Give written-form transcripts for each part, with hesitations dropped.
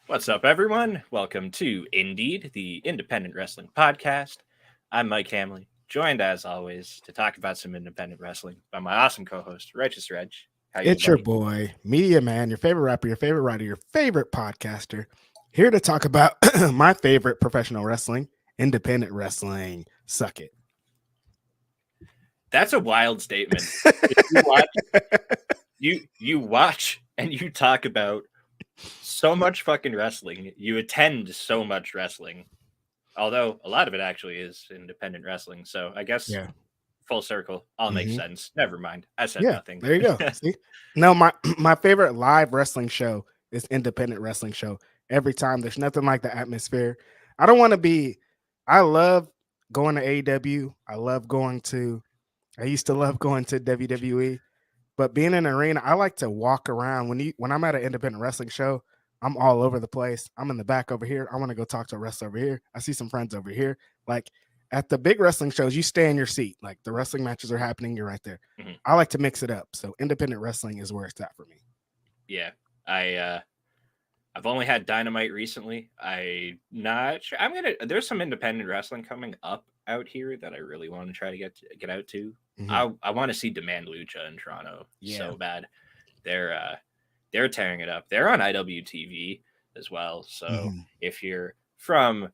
What's up, everyone? Welcome to Indeed, the independent wrestling podcast. I'm Mike Hamley, joined as always to talk about some independent wrestling by my awesome co-host, Righteous Reg. How you doing, It's your buddy? boy, Media Man, your favorite rapper, your favorite writer, your favorite podcaster, here to talk about my favorite professional wrestling, independent wrestling. Suck it. That's a wild statement. If you watch and you talk about so much fucking wrestling. You attend so much wrestling. Although a lot of it actually is independent wrestling. So I guess Yeah. full circle, all makes hmm sense. Never mind. I said Yeah. nothing. There you go. See? No, my favorite live wrestling show is independent wrestling show. Every time there's nothing like the atmosphere. I don't want to be I love going to AEW. I used to love going to WWE. But being in an arena, I like to walk around. When I'm at an independent wrestling show, I'm all over the place. I'm in the back over here. I want to go talk to a wrestler over here. I see some friends over here. Like at the big wrestling shows, you stay in your seat. Like the wrestling matches are happening, you're right there. Mhm. I like to mix it up. So independent wrestling is where it's at for me. Yeah. I've only had Dynamite recently. I not sure. There's some independent wrestling coming up out here that I really want to try to get out to. Mhm. I want to see Demand Lucha in Toronto Yeah. so bad. They're tearing it up. They're on IWTV as well. So Mhm. if you're from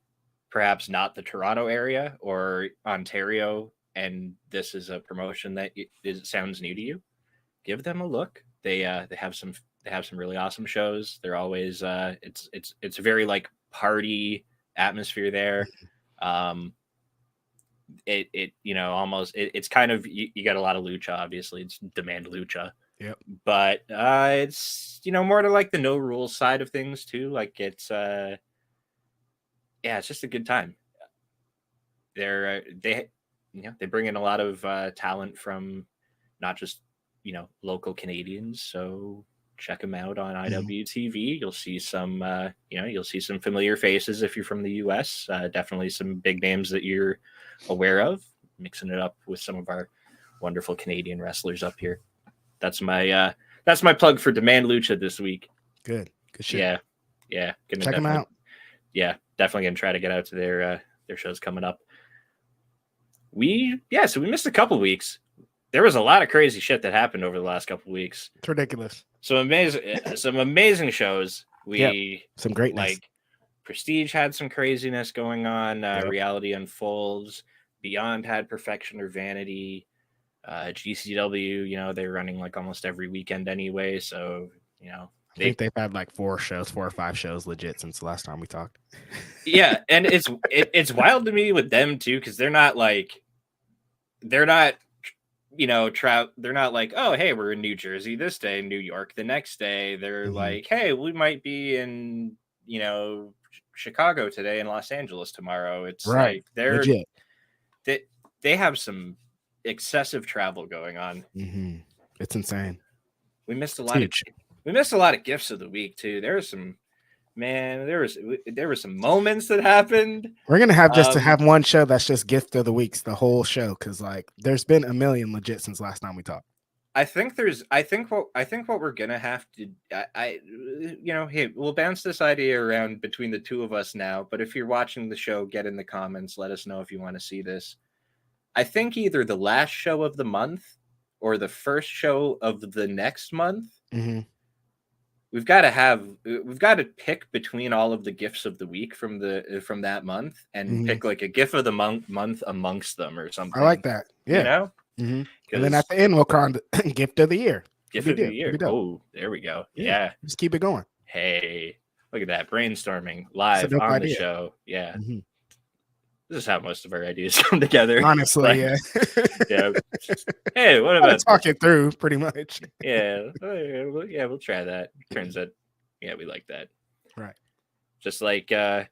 perhaps not the Toronto area or Ontario, and this is a promotion that sounds new to you, give them a look. They have some really awesome shows. They're always it's a very like party atmosphere there. Um, almost it's kind of you got a lot of lucha. Obviously, it's Demand Lucha, Yep. but it's more to like the no rules side of things too. Like it's yeah, it's just a good time. They bring in a lot of talent from not just local Canadians. So check them out on Mhm. IWTV. You'll see some familiar faces if you're from the US. Definitely some big names that you're aware of. Mixing it up with some of our wonderful Canadian wrestlers up here. That's my plug for Demand Lucha this week. Good. Good shit. Yeah, yeah, gonna Check them definitely out. definitely gonna try to get out to their shows coming up. So we missed a couple weeks. There was a lot of crazy shit that happened over the last couple weeks. It's ridiculous. Some amazing shows. Yep. We Some greatness. like Prestige had some craziness going on. Yep. Reality Unfolds. Beyond had Perfection or Vanity. GCW, they're running like almost every weekend anyway. So I think they've had like 4 or 5 shows legit since the last time we talked. yeah, and it's wild to me with them too because they're not they're not like, oh, hey, we're in New Jersey this day, New York the next day. They're like, hey, we might be in, Chicago today and Los Angeles tomorrow. It's Right. like Legit. they have some excessive travel going on. It's insane. We missed a It's lot of huge. gifts of the week too. There were some moments that happened. We're gonna have just to Um, have one show that's just gift of the weeks, the whole show, because like there's been a million legit since last time we talked. I think what we're gonna have to hey, we'll bounce this idea around between the two of us now. But if you're watching the show, get in the comments. Let us know if you want to see this. I think either the last show of the month or the first show of the next month. Mm-hmm. We've got to pick between all of the gifts of the week from that month and Mm-hmm. pick like a gift of the month amongst them or I like something. that. You Yeah. know, Mm-hmm. And then because at the end we'll crown the gift of the year. gift of the year. It'll be dope. Oh, there we go. Yeah. Yeah. Just keep it going. Hey, look at that brainstorming It's a live dope on the idea. show. Yeah, Mm-hmm. this is how most of our ideas come together. Honestly, Like, yeah. yeah. Hey, what Gotta about talk this? it through, pretty much. Yeah, we'll try that. Turns out, yeah, we like that. Right. Just like we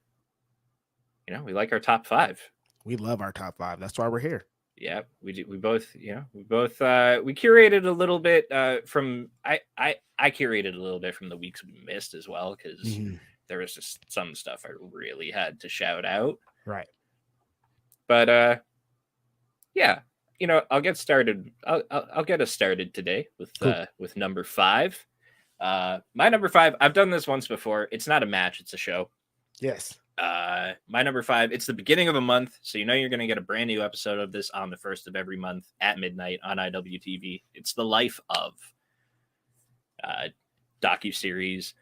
like our top 5. We love our top 5. That's why we're here. Yeah, we do. We both we curated a little bit from I curated a little bit from the weeks we missed as well because Mm-hmm. there was just some stuff I really had to shout out. Right. But yeah, I'll get started. I'll get us started today with Cool. with number 5. My number 5, I've done this once before. It's not a match, it's a show. Yes. My number 5, it's the beginning of a month, so you know you're going to get a brand new episode of this on the first of every month at midnight on IWTV. It's The Life of, docuseries.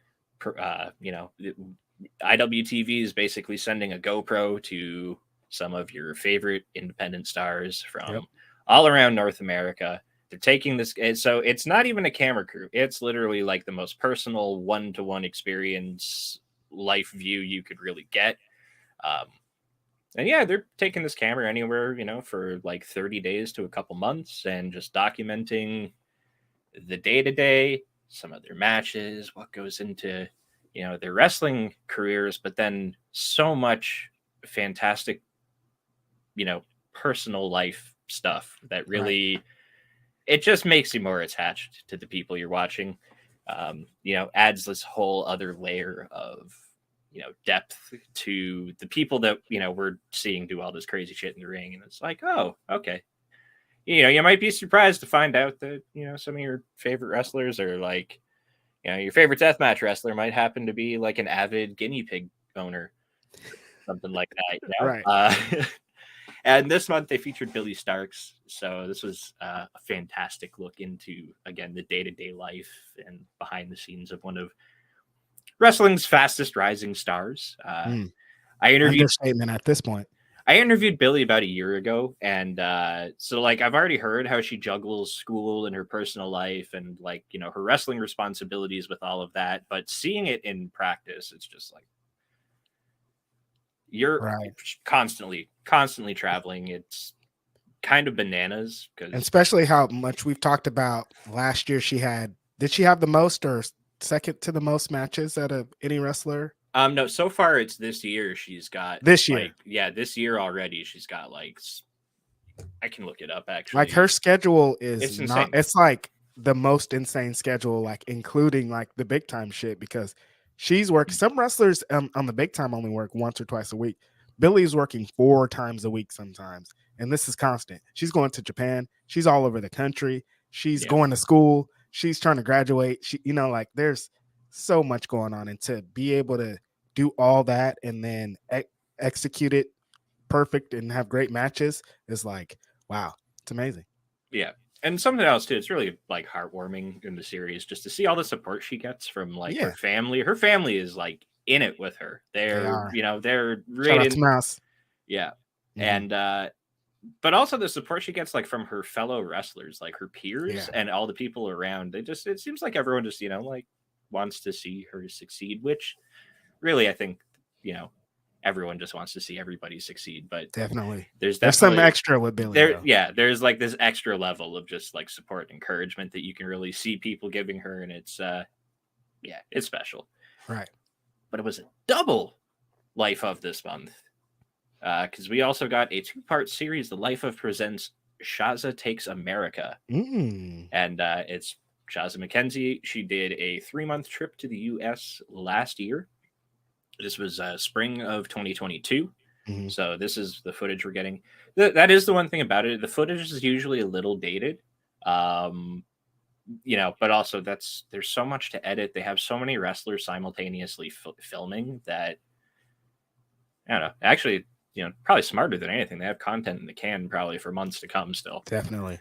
IWTV is basically sending a GoPro to some of your favorite independent stars from all around North America. They're taking this, so it's not even a camera crew. It's literally like the most personal one-to-one experience, life view you could really get. And yeah, they're taking this camera anywhere, for like 30 days to a couple months and just documenting the day-to-day, some of their matches, what goes into, their wrestling careers, but then so much fantastic, personal life stuff that really, it just makes you more attached to the people you're watching. Adds this whole other layer of, depth to the people that, we're seeing do all this crazy shit in the ring. And it's like, oh, okay. You might be surprised to find out that, some of your favorite wrestlers are like, your favorite deathmatch wrestler might happen to be like an avid guinea pig owner, something like that. Right. And this month they featured Billy Starks. So this was a fantastic look into, again, the day-to-day life and behind the scenes of one of wrestling's fastest rising stars. I interviewed understatement at this point. I interviewed Billy about a year ago, and so like I've already heard how she juggles school and her personal life and like, her wrestling responsibilities with all of that, but seeing it in practice, it's just like you're constantly traveling. It's kind of bananas, and especially how much we've talked about last year. Did she have the most or second to the most matches out of any wrestler? No, so far it's this year. She's got this year. This year already. She's got like, I can look it up actually. Like her schedule is it's not, insane. It's like the most insane schedule, like including like the big time shit, because she's working. Some wrestlers on the big time only work once or twice a week. Billy's working 4 times a week sometimes. And this is constant. She's going to Japan. She's all over the country. She's going to school. She's trying to graduate. She, like there's so much going on, and to be able to do all that and then execute it perfect and have great matches is like, wow, it's amazing. Yeah. And something else too, it's really like heartwarming in the series just to see all the support she gets from like her family. Her family is like in it with her. They're really mouse. Yeah. And but also the support she gets like from her fellow wrestlers, like her peers and all the people around. It seems like everyone just, like wants to see her succeed, which really I think, everyone just wants to see everybody succeed, but definitely there's some extra with Billy there. Yeah, there's like this extra level of just like support and encouragement that you can really see people giving her, and it's it's special. Right. But it was a double Life of this month, because we also got a 2-part series. The Life of presents Shaza Takes America, and it's Shaza McKenzie. She did a 3-month trip to the U.S. last year. This was spring of 2022. So this is the footage we're getting. That is the one thing about it. The footage is usually a little dated, but also there's so much to edit. They have so many wrestlers simultaneously filming that, I don't know, actually, probably smarter than anything. They have content in the can probably for months to come still. Definitely.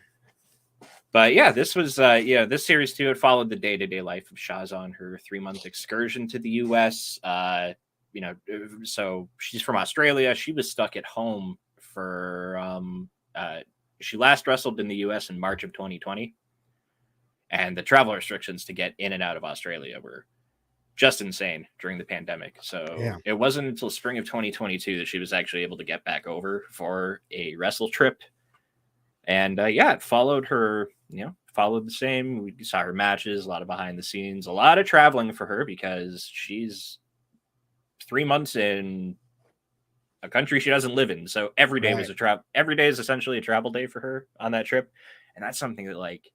But yeah, this was, this series too, it followed the day-to-day life of Shaza on her 3-month excursion to the U.S., so she's from Australia. She was stuck at home for, she last wrestled in the US in March of 2020. And the travel restrictions to get in and out of Australia were just insane during the pandemic. So it wasn't until spring of 2022 that she was actually able to get back over for a wrestle trip. And it followed her, followed the same. We saw her matches, a lot of behind the scenes, a lot of traveling for her because she's 3 months in a country she doesn't live in. So every day was every day is essentially a travel day for her on that trip. And that's something that like,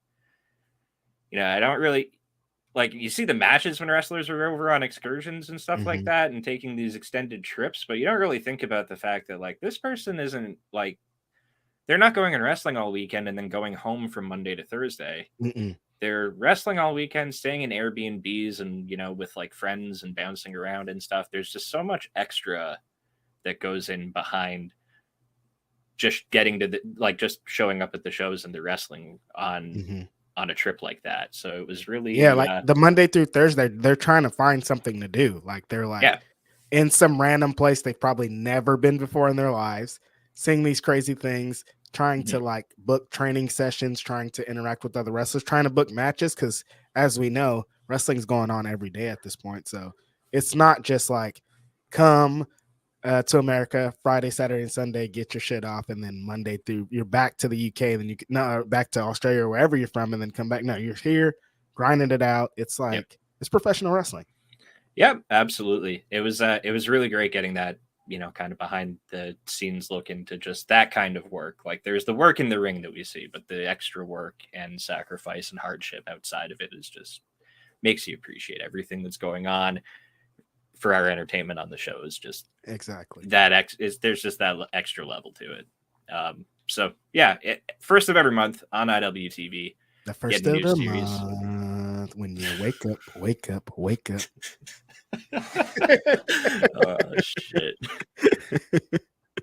I don't really like, you see the matches when wrestlers are over on excursions and stuff like that and taking these extended trips, but you don't really think about the fact that like this person isn't like, they're not going and wrestling all weekend and then going home from Monday to Thursday. they're wrestling all weekend, staying in Airbnbs and, with like friends and bouncing around and stuff. There's just so much extra that goes in behind just getting to just showing up at the shows and the wrestling on a trip like that. So it was really, like the Monday through Thursday, they're trying to find something to do. Like they're like in some random place they've probably never been before in their lives, seeing these crazy things, trying to like book training sessions, trying to interact with other wrestlers, trying to book matches. Because as we know, wrestling's going on every day at this point. So it's not just like come to America Friday, Saturday, and Sunday, get your shit off, and then Monday through you're back to the UK, then back to Australia or wherever you're from, and then come back. No, you're here grinding it out. It's like it's professional wrestling. Yep, absolutely. It was really great getting that, kind of behind the scenes look into just that kind of work. Like there's the work in the ring that we see, but the extra work and sacrifice and hardship outside of it is just makes you appreciate everything that's going on for our entertainment on the show. Is just exactly that there's just that extra level to it. So yeah, first of every month on IWTV. The first of the month when you wake up. Oh shit!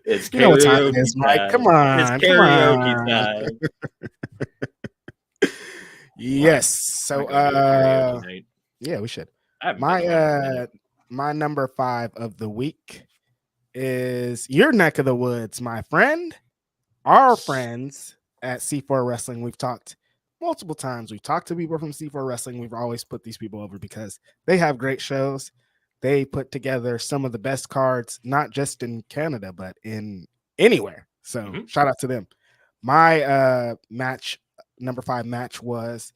It's you know what time it is, Mike. Come on, it's karaoke time. Yes. So yeah, we should. My number 5 of the week is your neck of the woods, my friend. Our friends at C4 Wrestling. We've talked multiple times. We've talked to people from C4 Wrestling. We've always put these people over because they have great shows. They put together some of the best cards, not just in Canada, but in anywhere. So shout out to them. My number 5 match was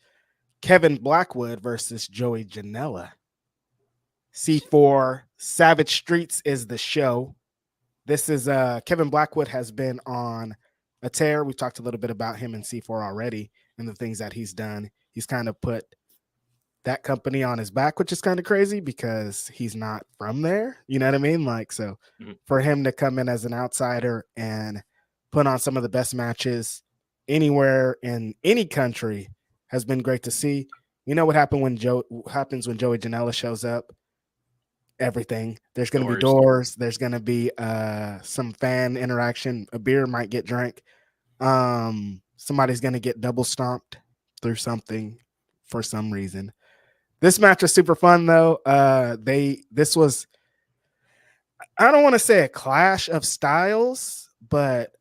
Kevin Blackwood versus Joey Janela. C4 Savage Streets is the show. This is Kevin Blackwood has been on a tear. We've talked a little bit about him in C4 already and the things that he's done. He's kind of put that company on his back, which is kind of crazy because he's not from there. You know what I mean? Like, so for him to come in as an outsider and put on some of the best matches anywhere in any country has been great to see. You know what happens when Joey Janela shows up? Everything. There's going to be doors. There's going to be some fan interaction. A beer might get drank. Somebody's going to get double stomped through something for some reason. This match was super fun though. This was, I don't want to say a clash of styles, but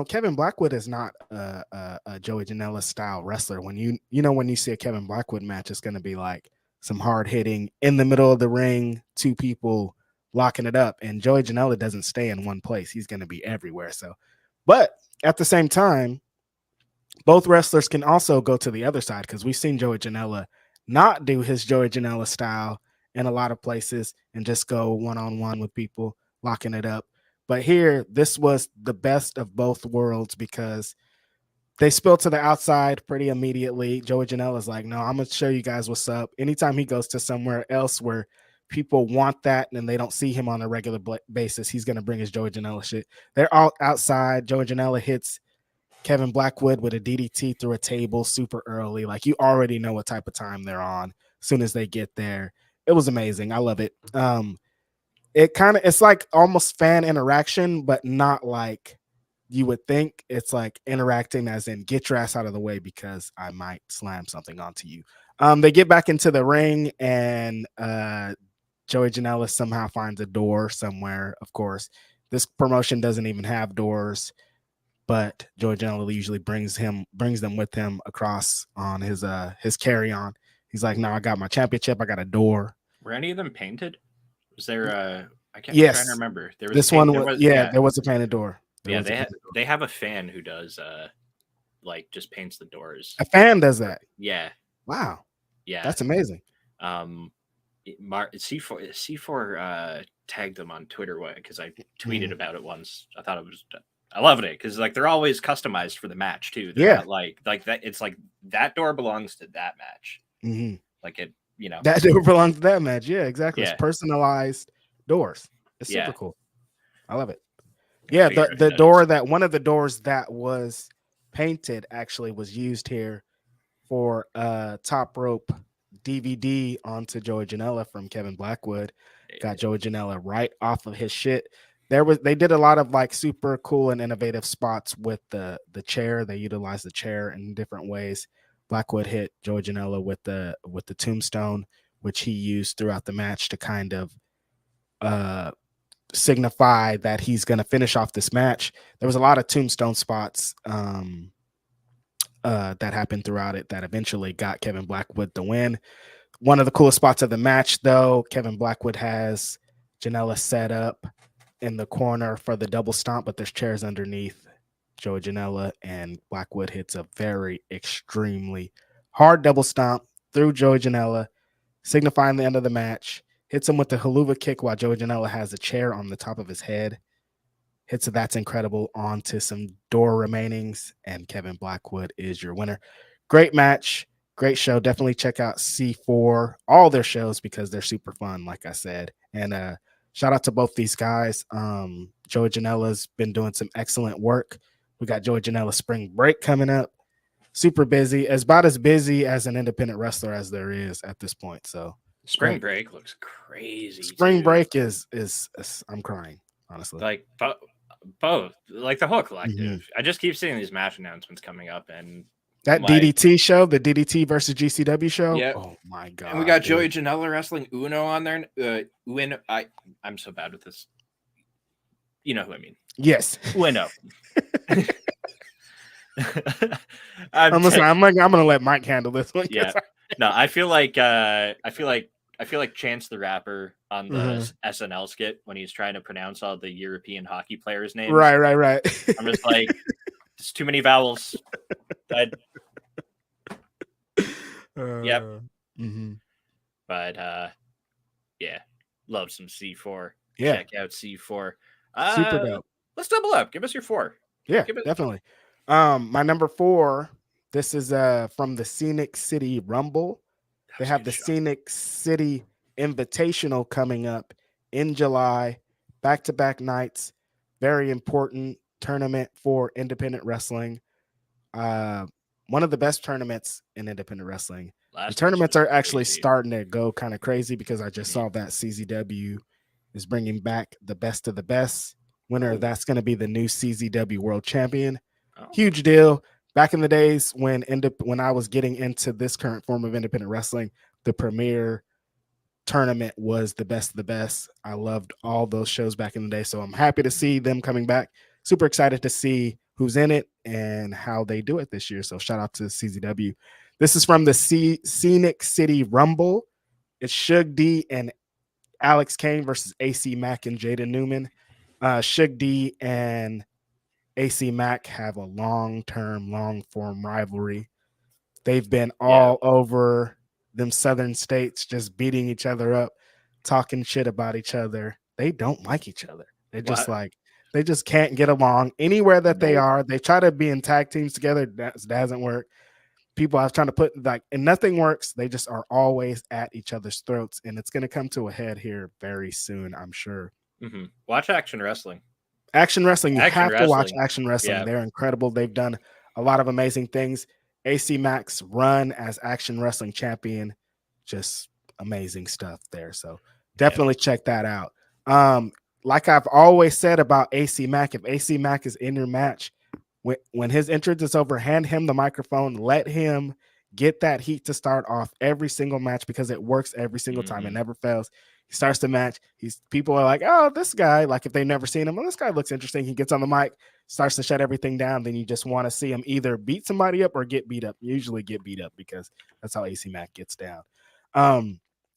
Kevin Blackwood is not a Joey Janela style wrestler. When you see a Kevin Blackwood match, it's going to be like some hard hitting in the middle of the ring, 2 people locking it up. And Joey Janela doesn't stay in one place. He's going to be everywhere. So, but at the same time, both wrestlers can also go to the other side because we've seen Joey Janela not do his Joey Janela style in a lot of places and just go one-on-one with people, locking it up. But here, this was the best of both worlds because they spilled to the outside pretty immediately. Joey Janela is like, no, I'm going to show you guys what's up. Anytime he goes to somewhere else where people want that and they don't see him on a regular basis, he's going to bring his Joey Janela shit. They're all outside. Joey Janela hits Kevin Blackwood with a DDT through a table super early. Like you already know what type of time they're on as soon as they get there. It was amazing. I love it. It's like almost fan interaction, but not like you would think. It's like interacting as in get your ass out of the way because I might slam something onto you. They get back into the ring and Joey Janela somehow finds a door somewhere. Of course, this promotion doesn't even have doors, but Joey Janela usually brings them with him across on his carry-on. He's like, no, I got my championship. I got a door. Were any of them painted? Was there I'm trying to remember. There was this one was there was a painted door. They have a fan who does like just paints the doors. A fan does that. Yeah. Wow. Yeah. That's amazing. C4 tagged them on Twitter because I tweeted about it once. I loved it because like they're always customized for the match too. They're not like that. It's like that door belongs to that match. Like it, that door belongs to that match. Yeah, exactly. Yeah. It's personalized doors. It's super cool. I love it. Yeah, one of the doors that was painted actually was used here for top rope DVD onto Joey Janela from Kevin Blackwood. Got Joey Janela right off of his shit. They did a lot of like super cool and innovative spots with the chair. They utilized the chair in different ways. Blackwood hit Joey Janela with the tombstone, which he used throughout the match to kind of signify that he's going to finish off this match. There was a lot of tombstone spots that happened throughout it that eventually got Kevin Blackwood the win. One of the coolest spots of the match, though, Kevin Blackwood has Janela set up in the corner for the double stomp, but there's chairs underneath Joey Janela, and Blackwood hits a very extremely hard double stomp through Joey Janela, signifying the end of the match. Hits him with the haluva kick while Joey Janela has a chair on the top of his head. Hits a That's Incredible onto some door remainings, and Kevin Blackwood is your winner. Great match. Great show. Definitely check out C4, all their shows, because they're super fun, like I said. And shout out to both these guys. Joey Janela's been doing some excellent work. We got Joey Janela Spring Break coming up. Super busy. About as busy as an independent wrestler as there is at this point. So Spring Break looks crazy. Spring Break is I'm crying, honestly. Like both. Like the whole collective. Mm-hmm. I just keep seeing these match announcements coming up, and that DDT show, the DDT versus GCW show. Yeah. Oh my god! And we got Joey Janela wrestling Uno on there. Uno. I'm so bad with this. You know who I mean? Yes. Uno. I'm gonna let Mike handle this one. Yeah. No, I feel like Chance the Rapper on the SNL skit when he's trying to pronounce all the European hockey players' names. Right. I'm just like, there's too many vowels. Yep. Mm-hmm. But yeah, love some C4. Yeah. Check out C4. Super dope. Let's double up. Give us your 4. Yeah, definitely. My number 4. This is from the Scenic City Rumble. They have the Scenic City Invitational coming up in July. Back-to-back nights. Very important tournament for independent wrestling. One of the best tournaments in independent wrestling. The tournaments are actually starting to go kind of crazy because I just saw that CZW is bringing back the best of the best. Winner of that's going to be the new CZW World Champion. Huge deal. Back in the days when I was getting into this current form of independent wrestling, the premier tournament was the best of the best. I loved all those shows back in the day, so I'm happy to see them coming back. Super excited to see who's in it and how they do it this year. So shout out to CZW. This is from the Scenic City Rumble. It's Suge D and Alex Kane versus AC Mack and Jada Newman. Suge D and AC Mack have a long-term, long-form rivalry. They've been all over them southern states, just beating each other up, talking shit about each other. They don't like each other. They just they just can't get along anywhere that they are. They try to be in tag teams together. That doesn't work. People are trying to put and nothing works. They just are always at each other's throats, and it's going to come to a head here very soon, I'm sure. Mm-hmm. Watch Action Wrestling. Action Wrestling. You have to watch Action Wrestling. Yeah. They're incredible. They've done a lot of amazing things. AC Mack's run as Action Wrestling champion, just amazing stuff there. So definitely check that out. Like I've always said about AC Mack, if AC Mack is in your match, when his entrance is over, hand him the microphone, let him get that heat to start off every single match because it works every single time. It never fails. He starts the match. People are like, oh, this guy, like if they've never seen him, well, this guy looks interesting. He gets on the mic, starts to shut everything down. Then you just want to see him either beat somebody up or get beat up. Usually get beat up because that's how AC Mack gets down.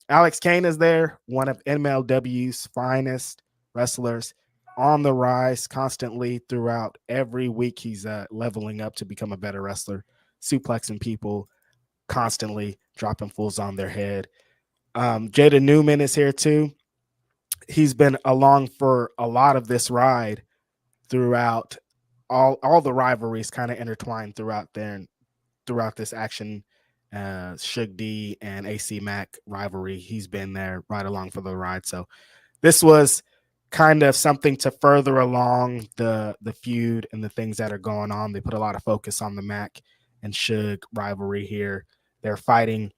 Alex Kane is there, one of MLW's finest wrestlers, on the rise constantly throughout every week. He's leveling up to become a better wrestler, suplexing people constantly, dropping fools on their head. Jada Newman is here too. He's been along for a lot of this ride throughout all the rivalries kind of intertwined throughout this action. Suge D and AC Mack rivalry. He's been there right along for the ride. So this was kind of something to further along the feud and the things that are going on. They put a lot of focus on the Mack and Suge rivalry here. They're fighting.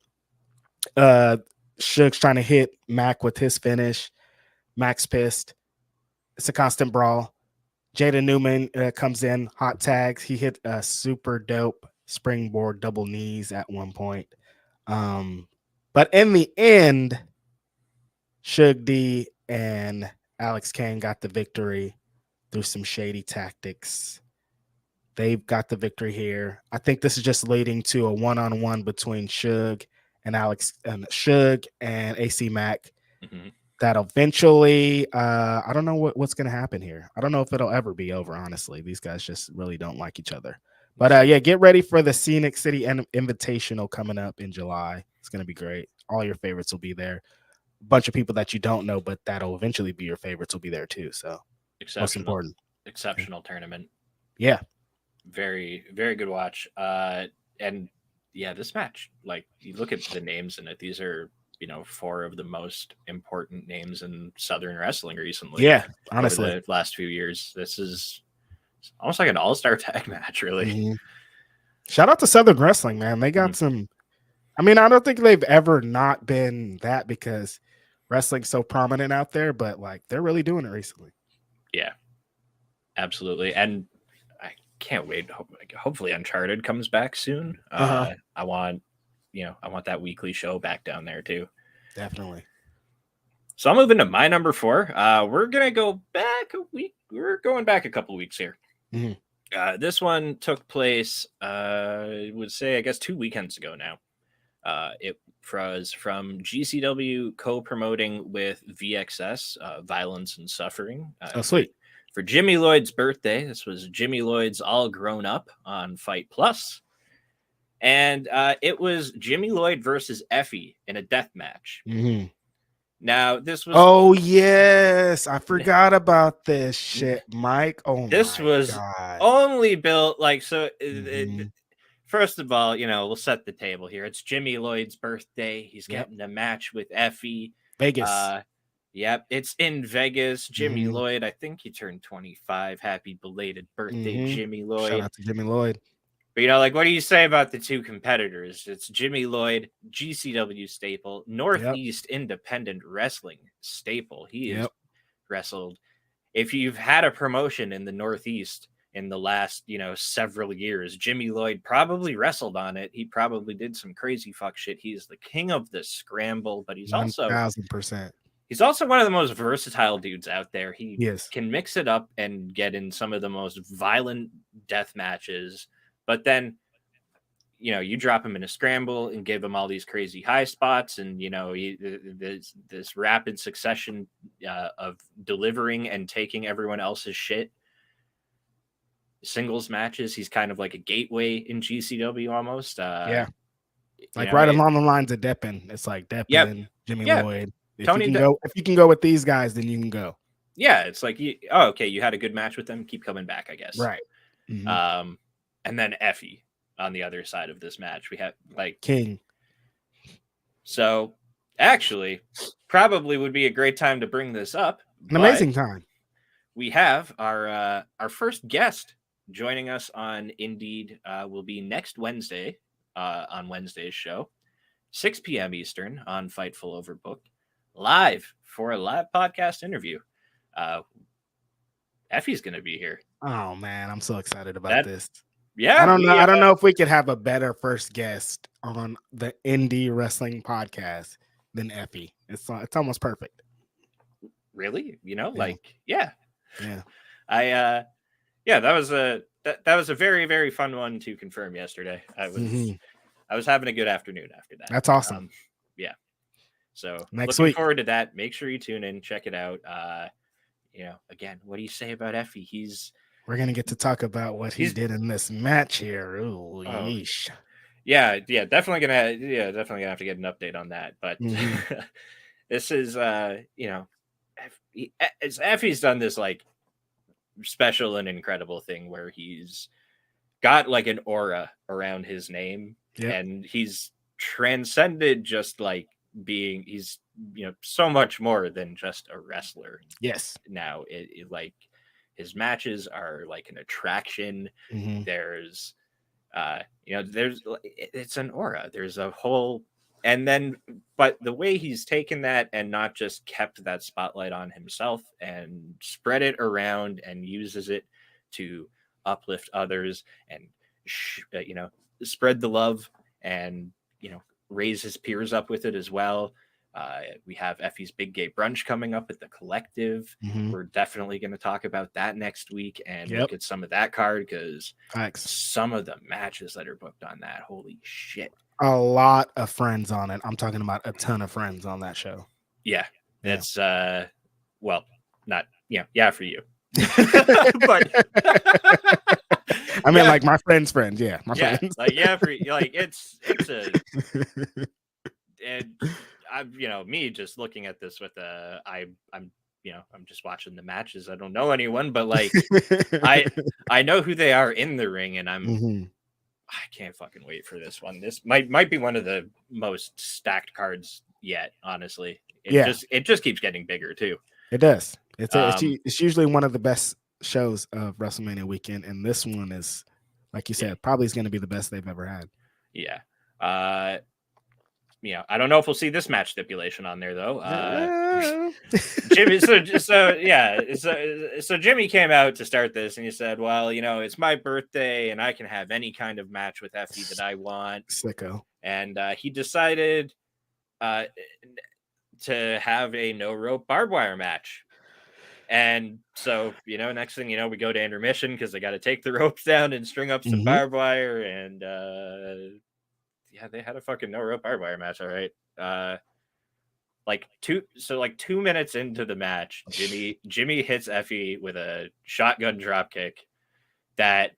Suge's trying to hit Mac with his finish. Mac's pissed. It's a constant brawl. Jada Newman comes in, hot tags. He hit a super dope springboard double knees at one point. But in the end, Suge D and Alex Kane got the victory through some shady tactics. They've got the victory here. I think this is just leading to a one-on-one between Suge and Suge and AC Mac. Mm-hmm. That eventually, I don't know what's going to happen here. I don't know if it'll ever be over, honestly. These guys just really don't like each other. But yeah, get ready for the Scenic City Invitational coming up in July. It's going to be great. All your favorites will be there. A bunch of people that you don't know, but that'll eventually be your favorites will be there too. So most important. Exceptional tournament. Yeah. Very, very good watch. And yeah, this match, like you look at the names in it, these are, 4 of the most important names in Southern wrestling recently. Yeah, honestly. Over the last few years. This is almost like an all-star tag match, really. Mm-hmm. Shout out to Southern Wrestling, man. They got some. I mean, I don't think they've ever not been that because wrestling's so prominent out there, but like they're really doing it recently. Yeah, absolutely. And I can't wait. Hopefully Uncharted comes back soon. I want that weekly show back down there too. Definitely. So I'm moving to my number 4. We're going to go back a week. We're going back a couple weeks here. Mm-hmm. This one took place, I would say, I guess 2 weekends ago now. It was from GCW co-promoting with VXS, Violence and Suffering. Sweet. For Jimmy Lloyd's birthday. This was Jimmy Lloyd's All Grown Up on Fight Plus. And it was Jimmy Lloyd versus Effie in a death match. Mm-hmm. Now, this was... Oh, yes. I forgot about this shit, Mike. Oh, this was God. Only built like... So, first of all, we'll set the table here. It's Jimmy Lloyd's birthday. He's getting a match with Effie. Vegas. Yep, it's in Vegas. Jimmy Lloyd, I think he turned 25. Happy belated birthday, Jimmy Lloyd. Shout out to Jimmy Lloyd. But, what do you say about the two competitors? It's Jimmy Lloyd, GCW staple, Northeast Independent Wrestling staple. He has wrestled. If you've had a promotion in the Northeast in the last, several years, Jimmy Lloyd probably wrestled on it. He probably did some crazy fuck shit. He's the king of the scramble, but he's 1,000%. He's also one of the most versatile dudes out there. He can mix it up and get in some of the most violent death matches. But then, you drop him in a scramble and give him all these crazy high spots and, this rapid succession of delivering and taking everyone else's shit. Singles matches, he's kind of like a gateway in GCW almost. Right along the lines of Deppen. It's like Deppen, Jimmy Lloyd. If you can go with these guys, then you can go. Yeah, it's like, you had a good match with them. Keep coming back, I guess. Right. Mm-hmm. And then Effie on the other side of this match. We have like King. So actually, probably would be a great time to bring this up. An amazing time. We have our first guest joining us on Indeed. Will be next Wednesday on Wednesday's show, 6 p.m. Eastern on Fightful Overbooked, live for a live podcast interview. Effie's going to be here. Oh man, I'm so excited about this. Yeah, I don't know. I don't know if we could have a better first guest on the Indie Wrestling Podcast than Effie. It's almost perfect. Really? Yeah. That was a very, very fun one to confirm yesterday. I was having a good afternoon after that. That's awesome. So next looking week, forward to that. Make sure you tune in, check it out. Again, what do you say about Effie? We're gonna get to talk about what he did in this match here. Ooh, yeesh. Yeah, definitely gonna have to get an update on that. But this is Effie's done this like special and incredible thing where he's got like an aura around his name, and he's transcended just like being. He's so much more than just a wrestler. Yes. Now it like his matches are like an attraction. There's It's an aura. There's a whole, and then, but the way he's taken that and not just kept that spotlight on himself and spread it around and uses it to uplift others and, spread the love and, raise his peers up with it as well. We have Effie's Big Gay Brunch coming up at the Collective. Mhm. We're definitely going to talk about that next week and Yep. look at some of that card because Facts. some of the matches that are booked on that, holy shit. A lot of friends on it. I'm talking about a ton of friends on that show. Yeah. Yeah. It's well, not for you. But I mean, like my friends' friends, yeah, my friends. like for like it's a and I'm me just looking at this with I'm just watching the matches. I don't know anyone, but like I know who they are in the ring, and I can't fucking wait for this one. This might be one of the most stacked cards yet, honestly. It just keeps getting bigger too. It does. It's usually one of the best shows of WrestleMania weekend, and this one is, like you said, probably is going to be the best they've ever had. Yeah. I don't know if we'll see this match stipulation on there though. Jimmy, so Jimmy came out to start this, and he said, "Well, it's my birthday, and I can have any kind of match with Effie that I want." Sicko. And he decided to have a no rope barbed wire match. And so, next thing we go to intermission because they got to take the ropes down and string up some barbed wire, and they had a fucking no rope barbed wire match. All right. 2 minutes into the match, Jimmy hits Effie with a shotgun drop kick that,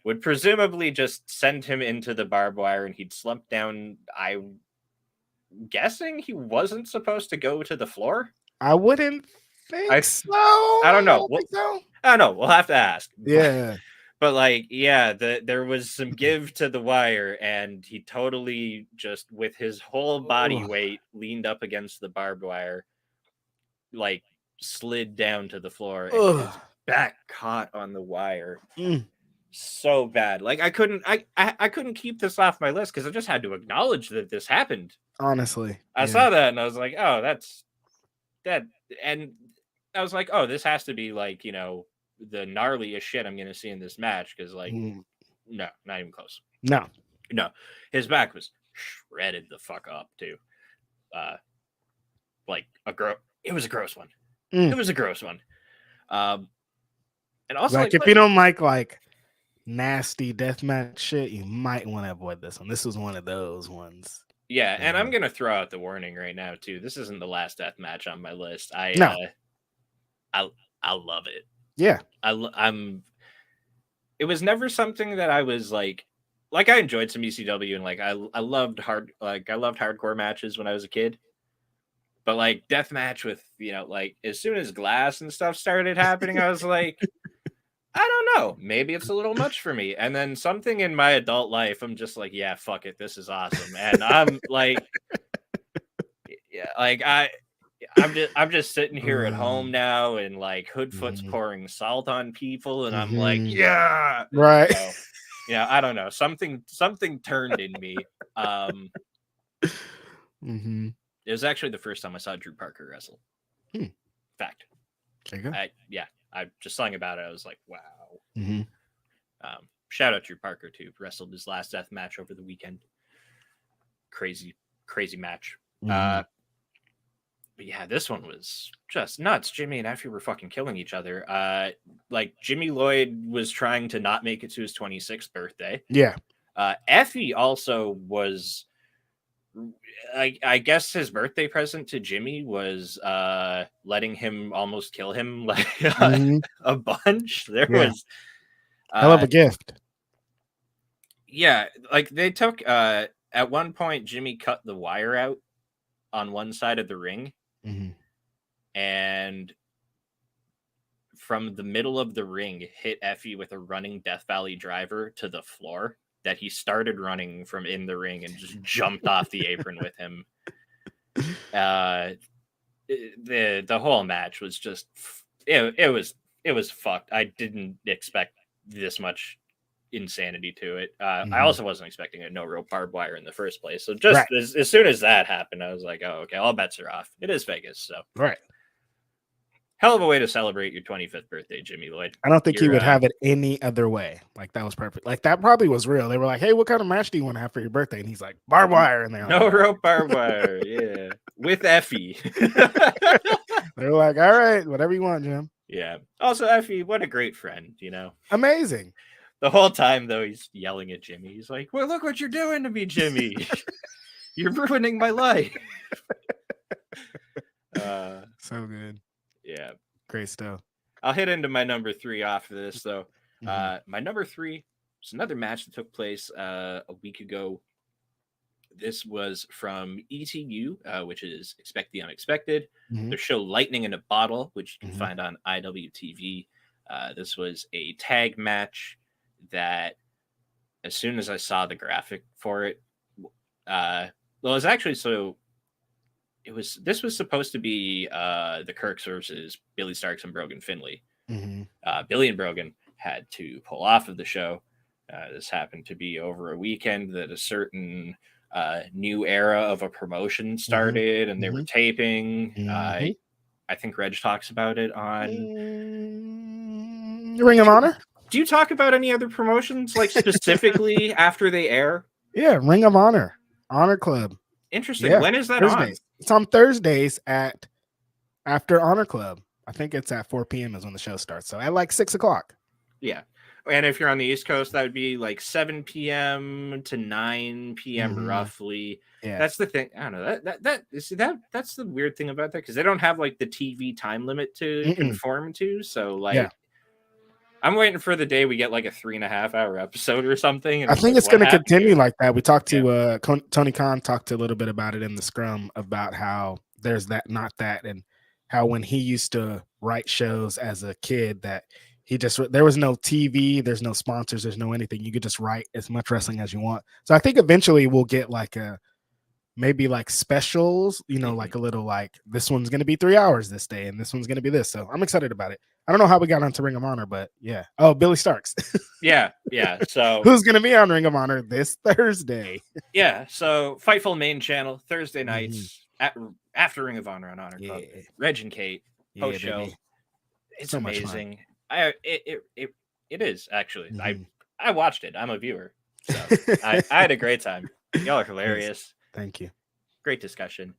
would presumably just send him into the barbed wire, and he'd slump down. I'm guessing he wasn't supposed to go to the floor. I wouldn't think so. I don't know. I don't know. We'll have to ask. Yeah. But there was some give to the wire, and he totally just, with his whole body weight, leaned up against the barbed wire, like slid down to the floor, and his back caught on the wire. So bad. Like I couldn't keep this off my list because I just had to acknowledge that this happened. Honestly, I saw that and I was like, oh, that's that. And I was like, oh, this has to be like, the gnarliest shit I'm going to see in this match. Cause no, not even close. No, his back was shredded the fuck up too. It was a gross one. It was a gross one. And also if you don't like nasty deathmatch shit, you might want to avoid this one. This was one of those ones. Yeah, and I'm gonna throw out the warning right now too. This isn't the last death match on my list. I love it. Yeah, it was never something that I was like I enjoyed some ECW, and I loved hardcore matches when I was a kid. But death match with as soon as glass and stuff started happening, I was like, I don't know, maybe it's a little much for me. And then something in my adult life, I'm just like, yeah, fuck it, this is awesome. And I'm like, yeah, I'm just sitting here at home now, and Hoodfoot's pouring salt on people, and I'm like, yeah, right. So, I don't know, something turned in me. It was actually the first time I saw Drew Parker wrestle. Fact. There you go. I just sang about it. I was like, wow. Shout out Drew Parker too. Wrestled his last death match over the weekend. Crazy match. But yeah, this one was just nuts. Jimmy and Effie were fucking killing each other. Jimmy Lloyd was trying to not make it to his 26th birthday. Yeah. Effie also was, I guess his birthday present to Jimmy was letting him almost kill him a bunch. There was hell of a gift. Yeah, they took at one point Jimmy cut the wire out on one side of the ring, and from the middle of the ring hit Effie with a running Death Valley driver to the floor that he started running from in the ring and just jumped off the apron with him. The whole match was just it was fucked. I didn't expect this much insanity to it. Mhm. I also wasn't expecting a no rope barbed wire in the first place. So just Right. as soon as that happened, I was like, oh, okay, all bets are off. It is Vegas, so Right. hell of a way to celebrate your 25th birthday, Jimmy Lloyd. I don't think he You're, would have it any other way. Like that was perfect. Like that probably was real. They were like, "Hey, what kind of match do you want to have for your birthday?" And he's like, "Barbed wire." And they're like, no rope barbed wire, yeah, with Effie. they're like, "All right, whatever you want, Jim." Yeah. Also, Effie, what a great friend, you know. Amazing. The whole time though, he's yelling at Jimmy. He's like, "Well, look what you're doing to me, Jimmy. You're ruining my life." So good. Yeah. Great stuff. I'll hit into my number 3 after this, though. Mhm. My number 3 was another match that took place a week ago. This was from ETU, which is Expect the Unexpected. Mhm. Their show Lightning in a Bottle, which you can Mhm. find on IWTV. This was a tag match that, as soon as I saw the graphic for it, well, it was actually this was supposed to be the Kirks versus Billy Starks and Brogan Finley. Mhm. Billy and Brogan had to pull off of the show. This happened to be over a weekend that a certain new era of a promotion started, and they were taping. Mhm. I think Reg talks about it on Ring of Honor. Do you talk about any other promotions, like specifically after they air? Yeah, Ring of Honor, Honor Club. Interesting. Yeah, When is that Thursdays. on? It's on Thursdays at after Honor Club. I think it's at 4 p.m. is when the show starts. So at like 6 o'clock. Yeah. And if you're on the East Coast, that would be like 7 p.m. to 9 p.m. roughly. Yeah. That's the thing. I don't know. That's the weird thing about that, because they don't have like the TV time limit to conform to. So like, I'm waiting for the day we get like a 3.5-hour episode or something. And I think like, it's going to continue like that. We talked to Yeah. Tony Khan talked a little bit about it in the scrum about how there's that, not that, and how when he used to write shows as a kid that he just, there was no TV, there's no sponsors, there's no anything. You could just write as much wrestling as you want. So I think eventually we'll get like maybe like specials, you know, like a little like this one's going to be 3 hours this day and this one's going to be this. So I'm excited about it. I don't know how we got onto Ring of Honor, but yeah. Oh, Billy Starks. Yeah. So who's going to be on Ring of Honor this Thursday? Yeah. So Fightful main channel Thursday nights after Ring of Honor on Honor Club. Reg and Kate post show. It's so amazing. It is actually. I watched it. I'm a viewer, so I had a great time. Y'all are hilarious. Thank you. Great discussion.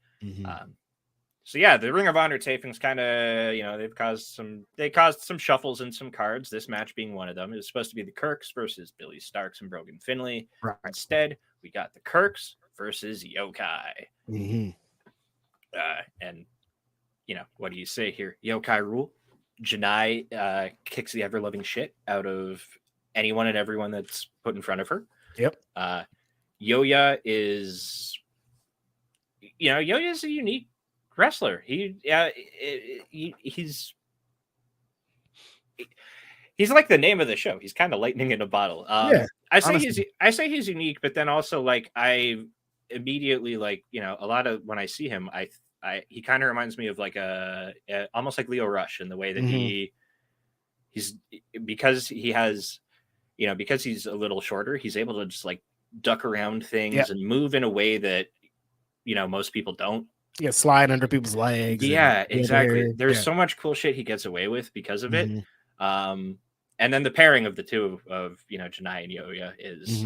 So yeah, the Ring of Honor tapings kind of, you know, they caused some shuffles in some cards. This match being one of them. It was supposed to be the Kirks versus Billy Starks and Brogan Finley. Right. Instead, we got the Kirks versus Yokai. And you know, what do you say here? Yokai rule. Janai kicks the ever-loving shit out of anyone and everyone that's put in front of her. Yep. Yoya is, you know, Yoya's a unique wrestler. He's like the name of the show. He's kind of lightning in a bottle. I say he's unique, but then also like I immediately like, you know, a lot of when I see him, he kind of reminds me of like almost like Leo Rush in the way that he's because he has, you know, because he's a little shorter, he's able to just like duck around things and move in a way that, you know, most people don't. Yeah, slide under people's legs. Yeah, exactly. There's so much cool shit he gets away with because of it. And then the pairing of the two of you know, Janai and Yoya is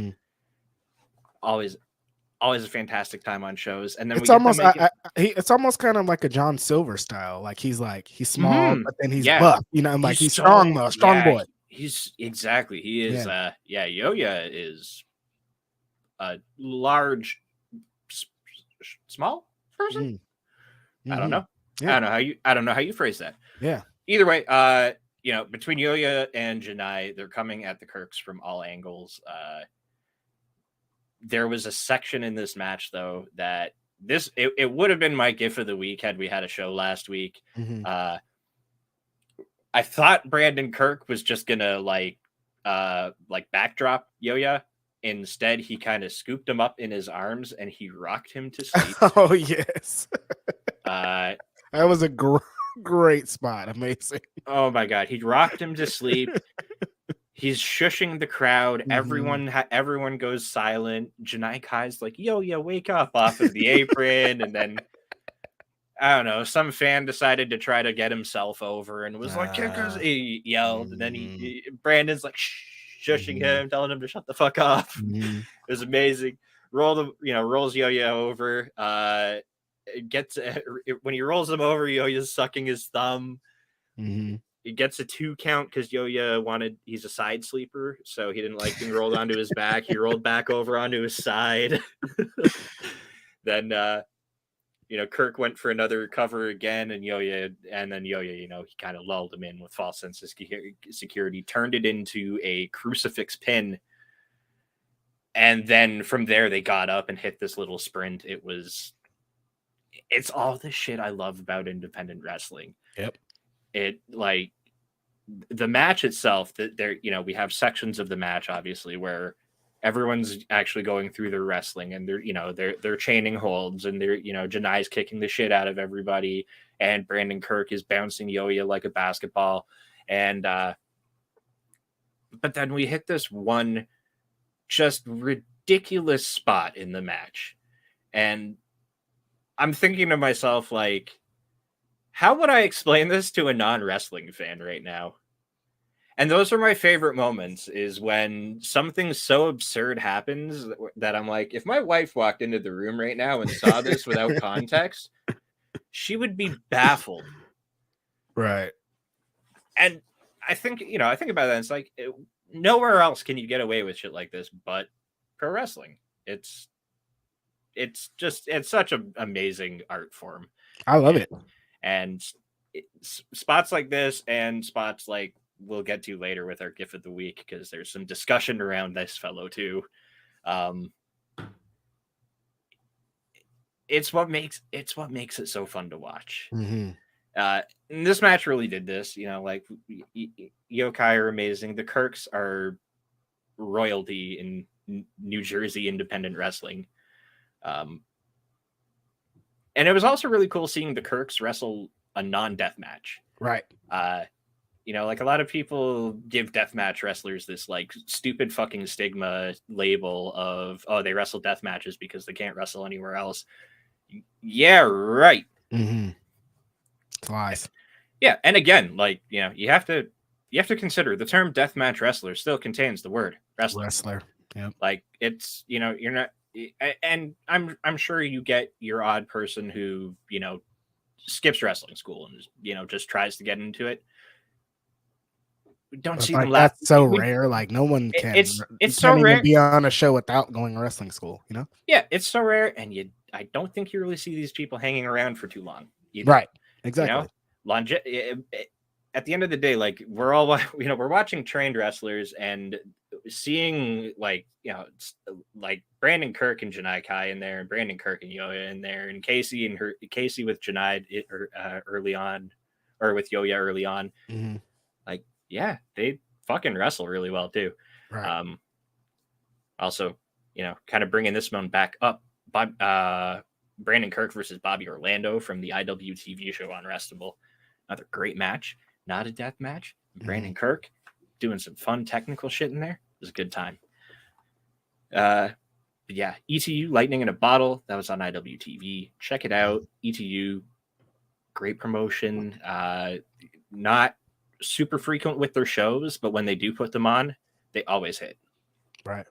always a fantastic time on shows. And then it's almost kind of like a John Silver style. Like he's small, but then he's buff. You know, like he's strong boy. He's exactly. He is. Yoya is a large, small person. I don't know. I don't know how you phrase that. Yeah. Either way, you know, between Yoya and Janai, they're coming at the Kirks from all angles. There was a section in this match though that it would have been my GIF of the week had we had a show last week. I thought Brandon Kirk was just gonna like backdrop Yoya. Instead, he kind of scooped him up in his arms and he rocked him to sleep. Oh yes, that was a great spot. Amazing. Oh my god, he rocked him to sleep. He's shushing the crowd. Mhm. Everyone goes silent. Janai Kai's like, yo, wake up off of the apron. And then, I don't know, some fan decided to try to get himself over and was like, he yelled. And then Mhm. Brandon's like, shushing Mhm. him, telling him to shut the fuck up. Mhm. It was amazing. Rolls Yo-Yo over. When he rolls him over, Yo-Yo's sucking his thumb. Mhm. He gets a 2 count because Yo-Yo he's a side sleeper, so he didn't like being rolled onto his back. He rolled back over onto his side. Then Kirk went for another cover again, and Yo-Yo, he kind of lulled him in with false sense of security, turned it into a crucifix pin. And then from there, they got up and hit this little sprint. It's all the shit I love about independent wrestling. Yep. It like the match itself, that we have sections of the match, obviously, where everyone's actually going through their wrestling, and they're chaining holds, and Janai's kicking the shit out of everybody, and Brandon Kirk is bouncing Yo-Yo like a basketball. And but then we hit this one just ridiculous spot in the match, and I'm thinking to myself, like, how would I explain this to a non-wrestling fan right now? And those are my favorite moments, is when something so absurd happens that I'm like, if my wife walked into the room right now and saw this without context, she would be baffled. Right. And I think about that, and it's like, nowhere else can you get away with shit like this but pro wrestling. It's such an amazing art form. I love it. And spots like this, and spots like we'll get to later with our GIF of the week, because there's some discussion around this fellow too. It's what makes it so fun to watch. Mm-hmm. And this match really did this. Like, Yokai are amazing. The Kirks are royalty in New Jersey independent wrestling. And it was also really cool seeing the Kirks wrestle a non-death match. Right. Like, a lot of people give deathmatch wrestlers this like stupid fucking stigma label of, oh, they wrestle death matches because they can't wrestle anywhere else. Yeah, right. Mm-hmm. It's lies. Yeah, and again, like, you have to consider the term deathmatch wrestler still contains the word wrestler. Yep. Like, it's you're not, and I'm sure you get your odd person who skips wrestling school and just tries to get into it. We don't see them laugh. That's so rare. Like, no one can. It's so can't rare. Even be on a show without going to wrestling school. Yeah, it's so rare, and I don't think you really see these people hanging around for too long either. Right. Exactly. At the end of the day, like, we're all we're watching trained wrestlers, and seeing like Brandon Kirk and Janai Kai in there, and Brandon Kirk and Yo-Yo in there, and Casey with Janai early on, or with Yo-Yo early on. Mm-hmm. Like, yeah, they fucking wrestle really well too. Right. Also, kind of bringing this one back up, Brandon Kirk versus Bobby Orlando from the IWTV show Unrestable. Another great match, not a death match. Brandon Kirk doing some fun technical shit in there. It was a good time. But yeah, ETU Lightning in a Bottle, that was on IWTV. Check it out. ETU, great promotion. Not super frequent with their shows, but when they do put them on, they always hit. Right.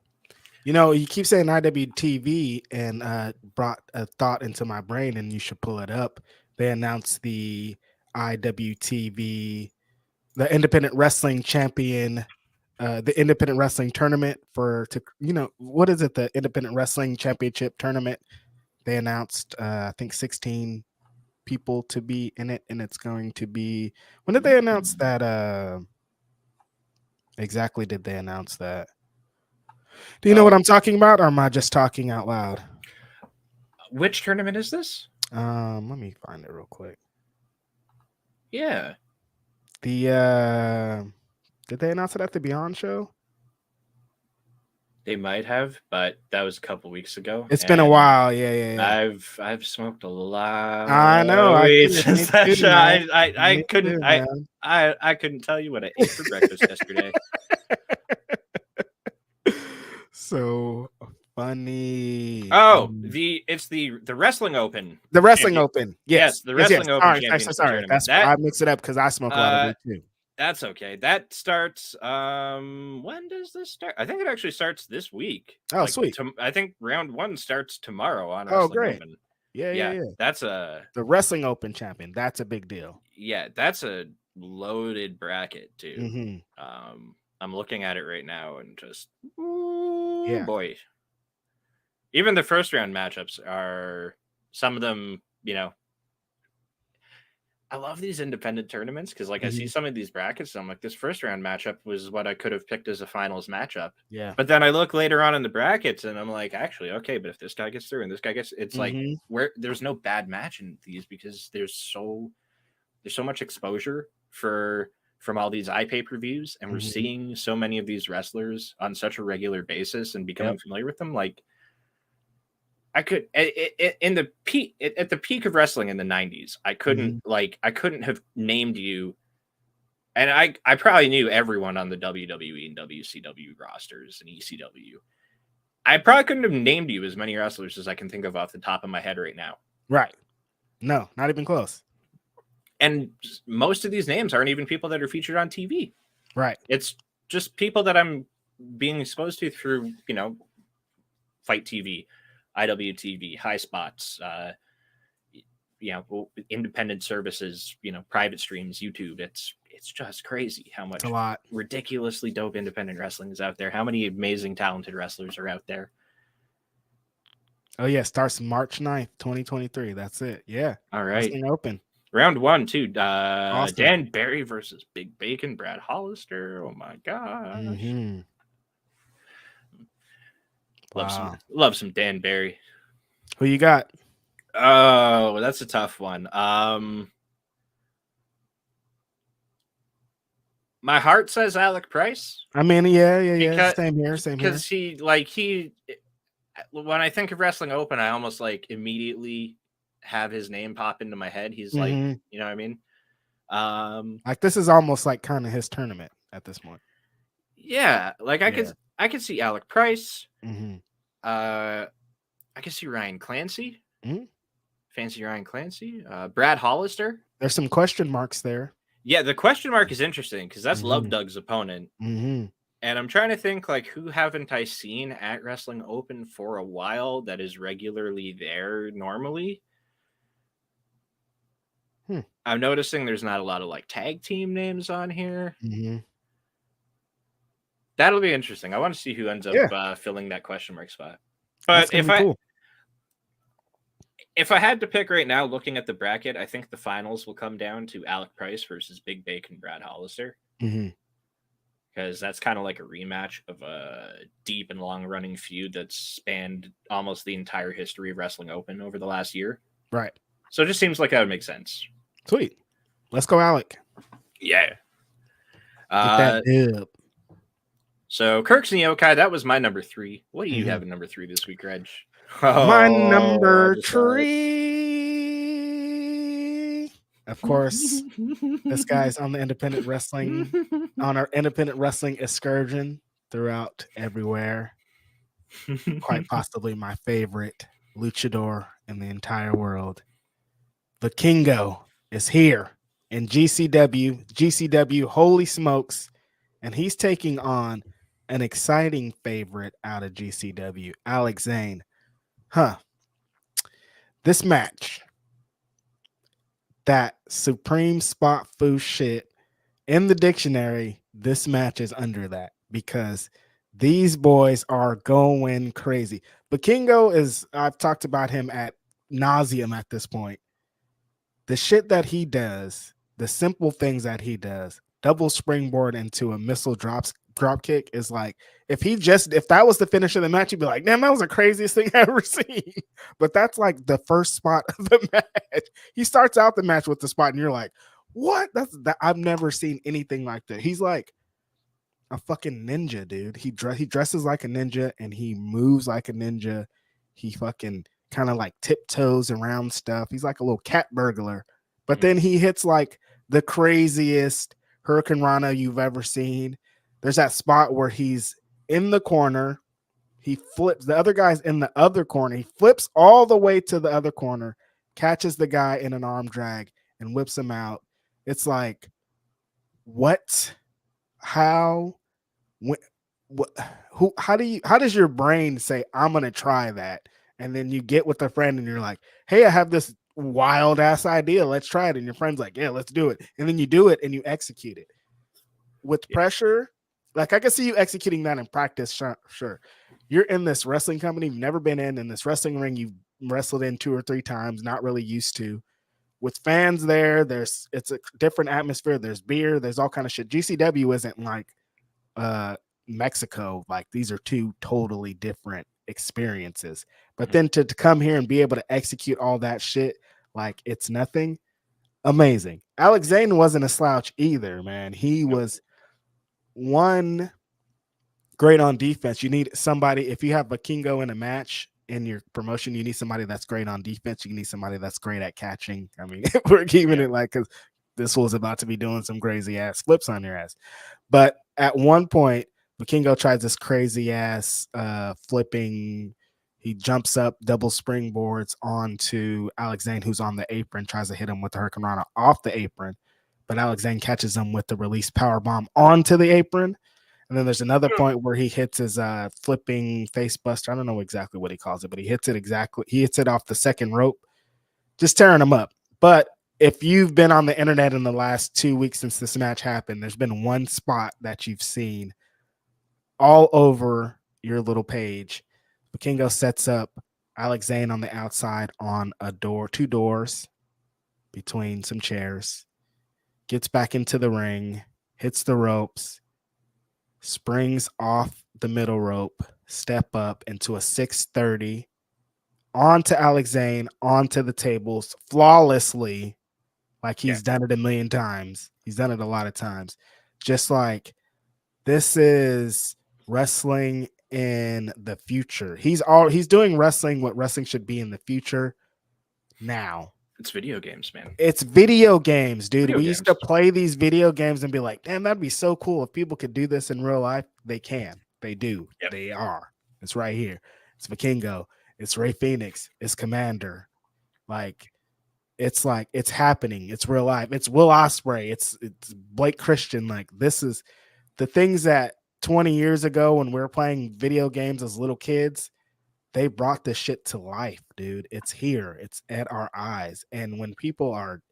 You keep saying IWTV, and brought a thought into my brain, and you should pull it up. They announced the IWTV, the Independent Wrestling Champion, the Independent Wrestling Tournament what is it? The Independent Wrestling Championship Tournament. They announced, I think, 16 people to be in it, and it's going to be. When did they announce that? Exactly, did they announce that? Do you know what I'm talking about, or am I just talking out loud? Which tournament is this? Let me find it real quick. Yeah. Did they announce it at the Beyond show? They might have, but that was a couple weeks ago. It's been a while. Yeah. I've smoked a lot. I know. I couldn't tell you what I ate for breakfast yesterday. so funny. Oh, it's the Wrestling Open. The Wrestling Open. Yes, Yes. the Wrestling Open Sorry, Championship sorry. Tournament. That's I mix it up because I smoke a lot of weed too. That's okay. That starts. When does this start? I think it actually starts this week. Oh, sweet. I think round 1 starts tomorrow on Oh, Wrestling great. Open. Yeah. That's the Wrestling Open champion. That's a big deal. Yeah, that's a loaded bracket too. Mm-hmm. I'm looking at it right now and just boy. Even the first round matchups are some of them, I love these independent tournaments because I see some of these brackets and I'm like, this first round matchup was what I could have picked as a finals matchup. Yeah. But then I look later on in the brackets and I'm like, actually, okay, but if this guy gets through and this guy gets, it's like where there's no bad match in these because there's so much exposure from all these pay-per-views and we're seeing so many of these wrestlers on such a regular basis and becoming familiar with them. Like I could in the peak at the peak of wrestling in the 90s, I couldn't have named you, and I probably knew everyone on the WWE and WCW rosters and ECW. I probably couldn't have named you as many wrestlers as I can think of off the top of my head right now. Right. No, not even close. And most of these names aren't even people that are featured on TV. Right. It's just people that I'm being exposed to through, Fight TV, IWTV, High Spots, independent services, private streams, YouTube. It's just crazy how much ridiculously dope independent wrestling is out there. How many amazing, talented wrestlers are out there. Oh, yeah. Starts March 9th, 2023. That's it. Yeah. All right. Wrestling Open. Round 1, too. Awesome. Dan Barry versus Big Bacon, Brad Hollister. Oh, my gosh. Mm-hmm. Love some Dan Barry. Who you got? Oh, that's a tough one. My heart says Alec Price. I mean, yeah. Same here. Because he, when I think of Wrestling Open, I almost immediately have his name pop into my head. He's you know what I mean? This is almost kind of his tournament at this point. Yeah, I could see Alec Price. Mm-hmm. I could see Ryan Clancy. Fancy Ryan Clancy. Brad Hollister. There's some question marks there. Yeah, the question mark is interesting because that's Love Doug's opponent. Mm-hmm. And I'm trying to think who haven't I seen at Wrestling Open for a while that is regularly there normally. I'm noticing there's not a lot of tag team names on here. Mm-hmm. That'll be interesting. I want to see who ends up filling that question mark spot. But if I had to pick right now, looking at the bracket, I think the finals will come down to Alec Price versus Big Bacon Brad Hollister. Because that's kind of like a rematch of a deep and long-running feud that's spanned almost the entire history of Wrestling Open over the last year. Right. So it just seems like that would make sense. Sweet. Let's go, Alec. Yeah. Get that dub. So Kirk's Yokai, that was my number 3. What do you have at number 3 this week, Reg? My number 3. Of course, this guy's on the independent wrestling, on our independent wrestling excursion throughout everywhere. Quite possibly my favorite luchador in the entire world. The Kingo is here in GCW, holy smokes. And he's taking on an exciting favorite out of GCW, Alex Zane. This match, that supreme spot foo shit in the dictionary, this match is under that because these boys are going crazy. But Kingo I've talked about him at nauseum at this point. The shit that he does, the simple things that he does, double springboard into a missile drop kick is if that was the finish of the match, you'd be like, damn, that was the craziest thing I ever seen. But that's the first spot of the match. He starts out the match with the spot and you're like, what? I've never seen anything like that. He's like a fucking ninja, dude. He dresses like a ninja and he moves like a ninja. He fucking kind of tiptoes around stuff. He's like a little cat burglar. But then he hits the craziest Hurricane Rana you've ever seen. There's that spot where he's in the corner He flips. The other guy's in the other corner. He flips all the way to the other corner, catches the guy in an arm drag, and whips him out. It's like, what? How? When? What? Who? How do you? How does your brain say I'm gonna try that? And then you get with a friend and you're like, hey, I have this wild ass idea. Let's try it. And your friend's like, yeah, let's do it. And then you do it and you execute it with pressure. Like, I can see you executing that in practice. Sure. You're in this wrestling company you've never been in this wrestling ring you've wrestled in 2 or 3 times, not really used to. With fans there, it's a different atmosphere. There's beer, there's all kind of shit. GCW isn't like Mexico. Like, these are 2 totally different experiences. But then to come here and be able to execute all that shit like it's nothing, amazing. Alex Zane wasn't a slouch either, man. He was one great on defense. You need somebody, if you have Vikingo in a match in your promotion, you need somebody that's great on defense. You need somebody that's great at catching. I mean, we're keeping it like, because this was about to be doing some crazy ass flips on your ass. But at one point, Vikingo tries this crazy ass flipping. He jumps up, double springboards onto Alex Zane, who's on the apron, tries to hit him with the Hurricane Rana off the apron. But Alex Zane catches him with the release power bomb onto the apron. And then there's another point where he hits his flipping face buster. I don't know exactly what he calls it, but he hits it exactly. He hits it off the second rope, just tearing him up. But if you've been on the internet in the last 2 weeks since this match happened, there's been one spot that you've seen all over your little page. Vikingo sets up Alex Zane on the outside on a door, 2 doors between some chairs, gets back into the ring, hits the ropes, springs off the middle rope, step up into a 630, onto Alex Zane, onto the tables flawlessly, like he's done it a million times. He's done it a lot of times. Just like, this is wrestling in the future. He's doing wrestling what wrestling should be in the future now. It's video games, man. It's video games, dude. We used to play these video games and be like, damn, that'd be so cool if people could do this in real life. They can. They do. Yep. They are. It's right here. It's Vikingo. It's Ray Phoenix. It's Commander. It's happening. It's real life. It's Will Ospreay. It's Blake Christian. Like, this is the things that 20 years ago when we were playing video games as little kids, they brought this shit to life, dude. It's here. It's at our eyes. And when people are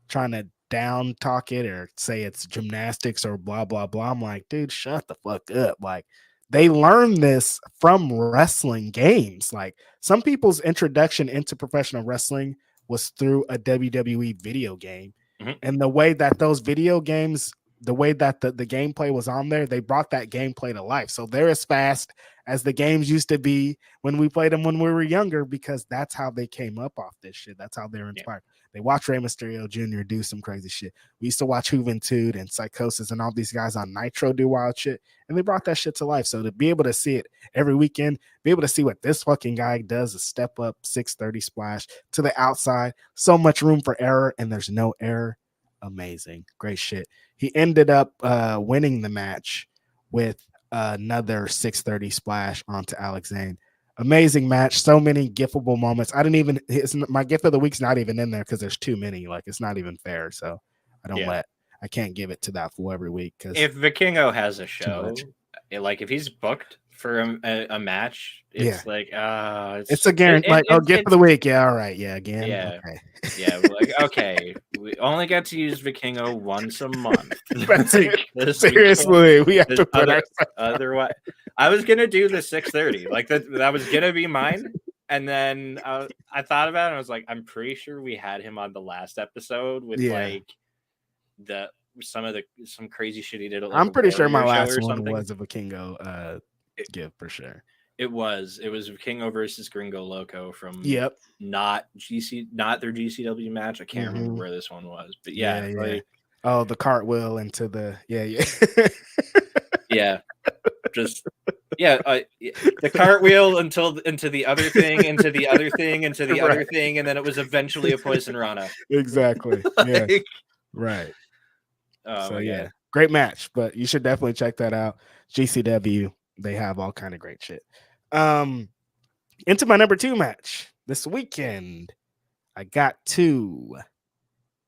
trying to down talk it or say it's gymnastics or blah, blah, blah, I'm like, dude, shut the fuck up. Like, they learn this from wrestling games. Like, some people's introduction into professional wrestling was through a WWE video game. Mm-hmm. And the way that those video games, the way that the gameplay was on there, they brought that gameplay to life. So they're as fast as the games used to be when we played them when we were younger, because that's how they came up off this shit. That's how they were inspired. Yeah. They watched Rey Mysterio Jr. do some crazy shit. We used to watch Juventud and Psychosis and all these guys on Nitro do wild shit, and they brought that shit to life. So to be able to see it every weekend, be able to see what this fucking guy does, a step up 630 splash to the outside, so much room for error, and there's no error. Amazing. Great shit. He ended up winning the match with another 630 splash onto Alex Zane. Amazing match. So many gifable moments. My gift of the week's not even in there because there's too many. Like, it's not even fair. So I can't give it to that fool every week. Because if Vikingo has a show, like if he's booked for a match, it's like it's a guarantee. Gift of the week. Yeah, all right. Yeah, again. Yeah, okay. Yeah. Like, okay, we only get to use Vikingo once a month. Seriously, we have to put otherwise. I was gonna do the 630. Like that was gonna be mine. And then I thought about it. And I was like, I'm pretty sure we had him on the last episode with like some crazy shit he did. Like, I'm pretty sure my last one was a Vikingo gift for sure. It was Vikingo versus Gringo Loco from not their GCW match. I can't remember where this one was, but like, the cartwheel into the the cartwheel into the other thing, into the other thing, into the other thing, and then it was eventually a Poison Rana. Exactly. Right. So great match, but you should definitely check that out. GCW, they have all kind of great shit. Into my number 2 match this weekend. I got to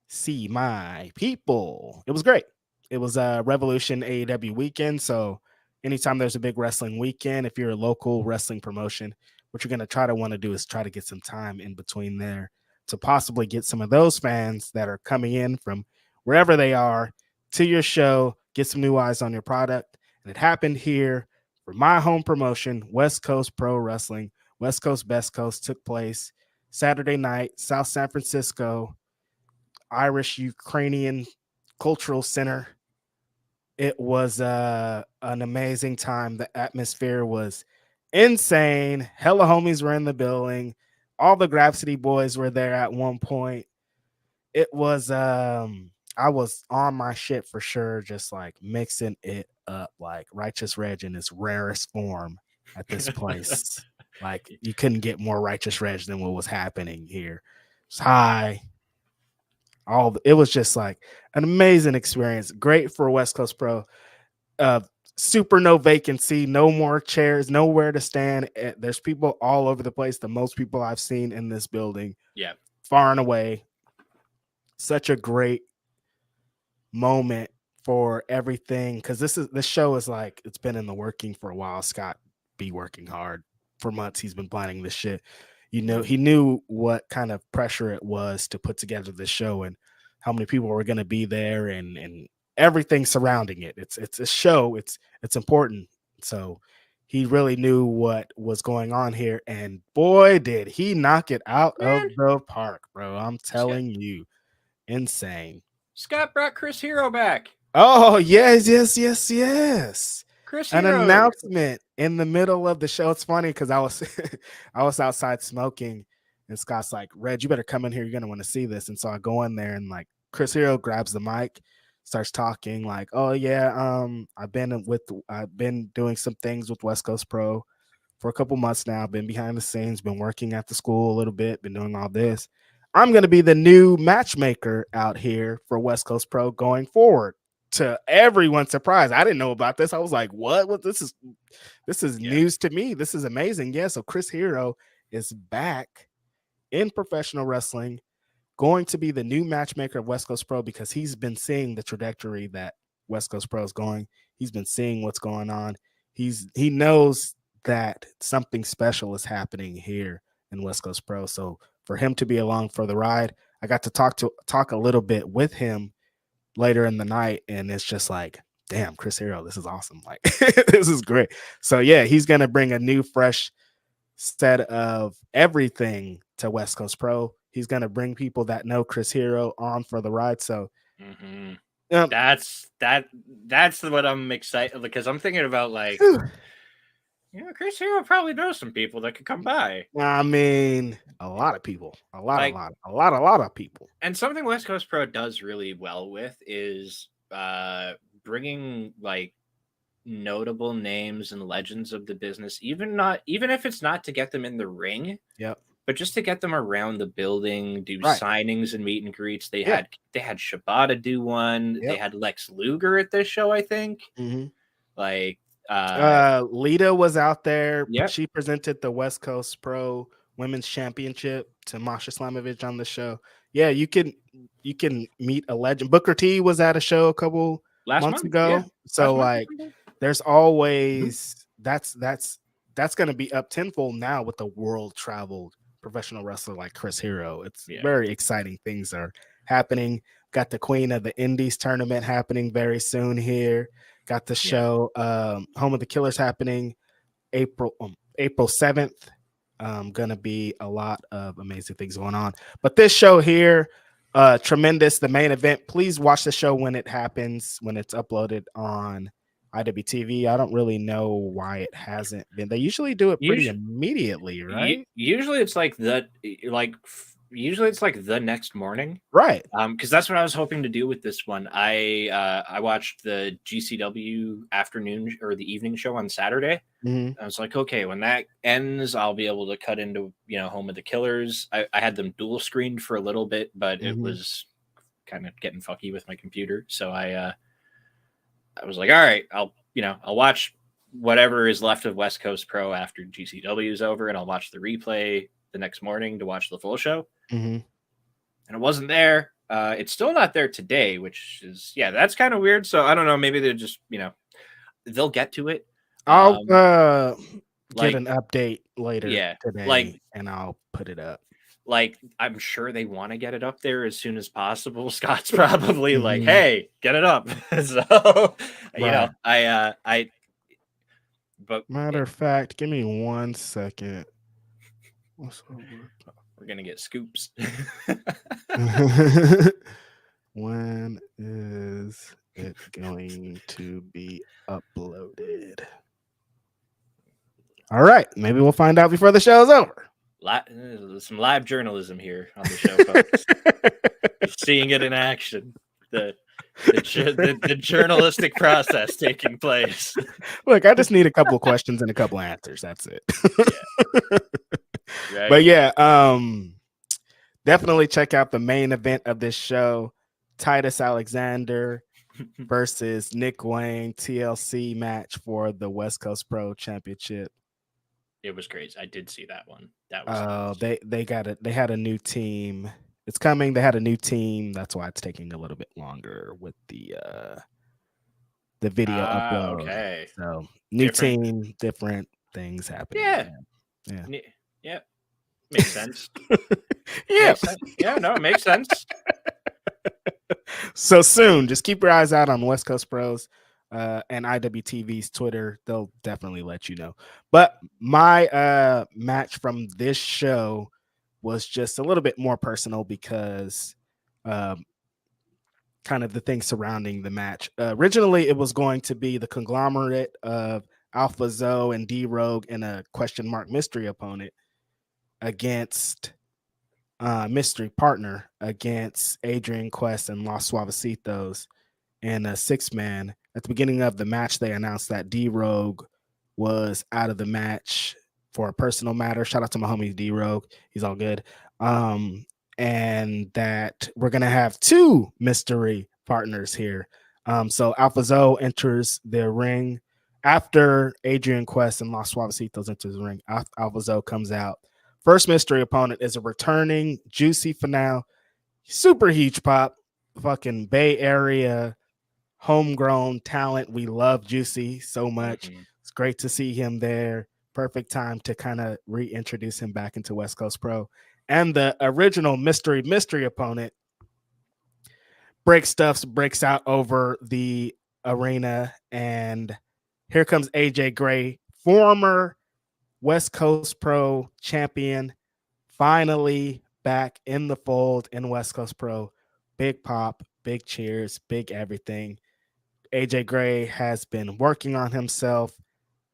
see my people. It was great. It was a Revolution AEW weekend. So anytime there's a big wrestling weekend, if you're a local wrestling promotion, what you're going to try to want to do is try to get some time in between there to possibly get some of those fans that are coming in from wherever they are to your show, get some new eyes on your product. And it happened here for my home promotion, West Coast Pro Wrestling. West Coast Best Coast took place Saturday night, South San Francisco, Irish Ukrainian Cultural Center. It was an amazing time. The atmosphere was insane. Hella homies were in the building. All the Grapsity boys were there at one point. It was I was on my shit for sure, just like mixing it up like Righteous Reg in its rarest form at this place. Like you couldn't get more Righteous Reg than what was happening here. It's high. It was just like an amazing experience. Great for West Coast Pro. Super no vacancy, no more chairs, nowhere to stand. There's people all over the place. The most people I've seen in this building. Yeah. Far and away. Such a great moment for everything. Cause this show is like, it's been in the working for a while. Scott be working hard for months. He's been planning this shit. You know, he knew what kind of pressure it was to put together this show and how many people were going to be there and everything surrounding it. It's a show. It's important. So he really knew what was going on here. And boy, did he knock it out of the park, bro. I'm telling you, insane. Scott brought Chris Hero back. Oh, yes. Chris An Hero. announcement in the middle of the show. It's funny because I was outside smoking, and Scott's like, "Reg, you better come in here. You're gonna want to see this." And so I go in there, and like Chris Hero grabs the mic, starts talking like, "Oh yeah, I've been doing some things with West Coast Pro for a couple months now. Been behind the scenes, been working at the school a little bit, been doing all this. I'm gonna be the new matchmaker out here for West Coast Pro going forward." To everyone's surprise, I didn't know about this. I was like, what this is news to me. This is amazing. Yeah, so Chris Hero is back in professional wrestling, going to be the new matchmaker of West Coast Pro because he's been seeing the trajectory that West Coast Pro is going. He's been seeing what's going on. He knows that something special is happening here in West Coast Pro. So for him to be along for the ride, I got to talk a little bit with him later in the night, and it's just like, damn, Chris Hero, this is awesome. Like, this is great. So yeah, he's gonna bring a new, fresh set of everything to West Coast Pro. He's gonna bring people that know Chris Hero on for the ride. So that's what I'm excited because I'm thinking about like, Chris Hero probably knows some people that could come by. I mean, a lot of people, a lot of people. And something West Coast Pro does really well with is bringing like notable names and legends of the business, even if it's not to get them in the ring. Yep. But just to get them around the building, do signings and meet and greets. They had Shibata do one. Yep. They had Lex Luger at this show, I think. Mm-hmm. Like Lita was out there. Yep. She presented the West Coast Pro Women's Championship to Masha Slamovich on the show. Yeah, you can meet a legend. Booker T was at a show a couple months ago. Yeah. So like there's always that's going to be up tenfold now with the world traveled professional wrestler like Chris Hero. It's very exciting things are happening. Got the Queen of the Indies tournament happening very soon here. Got the show Home of the Killers happening April 7th. Gonna be a lot of amazing things going on. But this show here, tremendous. The main event. Please watch the show when it happens, when it's uploaded on IWTV. I don't really know why it hasn't been. They usually do it pretty immediately, right? Usually it's like the next morning, right? Because that's what I was hoping to do with this one. I watched the GCW afternoon or the evening show on Saturday. Mm-hmm. I was like, okay, when that ends, I'll be able to cut into Home of the Killers. I had them dual screened for a little bit, but it was kind of getting fucky with my computer, so I was like, all right, I'll watch whatever is left of West Coast Pro after GCW is over, and I'll watch the replay the next morning to watch the full show. Mm-hmm. And it wasn't there. It's still not there today, which is, that's kind of weird. So I don't know. Maybe they're just, they'll get to it. I'll get an update later today, and I'll put it up. Like, I'm sure they want to get it up there as soon as possible. Scott's probably like, hey, get it up. So, but matter of fact, give me 1 second. We're going to get scoops. When is it going to be uploaded? All right. Maybe we'll find out before the show's over. Some live journalism here on the show, folks. Seeing it in action. The journalistic process taking place. Look, I just need a couple questions and a couple answers. That's it. Right. But definitely check out the main event of this show. Titus Alexander versus Nick Wayne, TLC match for the West Coast Pro Championship. It was crazy. I did see that one. That was they got it. They had a new team. It's coming. They had a new team. That's why it's taking a little bit longer with the video upload. Okay. So new team, different things happening. Yeah. Makes sense. Yeah. Makes sense. Yeah, no, it makes sense. So soon, just keep your eyes out on West Coast Pros and IWTV's Twitter. They'll definitely let you know. But my match from this show was just a little bit more personal because kind of the things surrounding the match. Originally, it was going to be the conglomerate of Alpha Zoe and D-Rogue and a question mark mystery opponent against mystery partner against Adrian Quest and Los Suavecitos and a 6-man. At the beginning of the match, they announced that D-Rogue was out of the match for a personal matter. Shout out to my homie D-Rogue. He's all good. And that we're going to have 2 mystery partners here. So Alpha Zoe enters the ring after Adrian Quest and Los Suavecitos enters the ring. Alpha Zoe comes out. First mystery opponent is a returning Juicy Finale, super huge pop, fucking Bay Area, homegrown talent. We love Juicy so much. Mm-hmm. It's great to see him there. Perfect time to kind of reintroduce him back into West Coast Pro. And the original mystery opponent breaks out over the arena. And here comes AJ Gray, former West Coast Pro champion, finally back in the fold in West Coast Pro. Big pop, big cheers, big everything. AJ Gray has been working on himself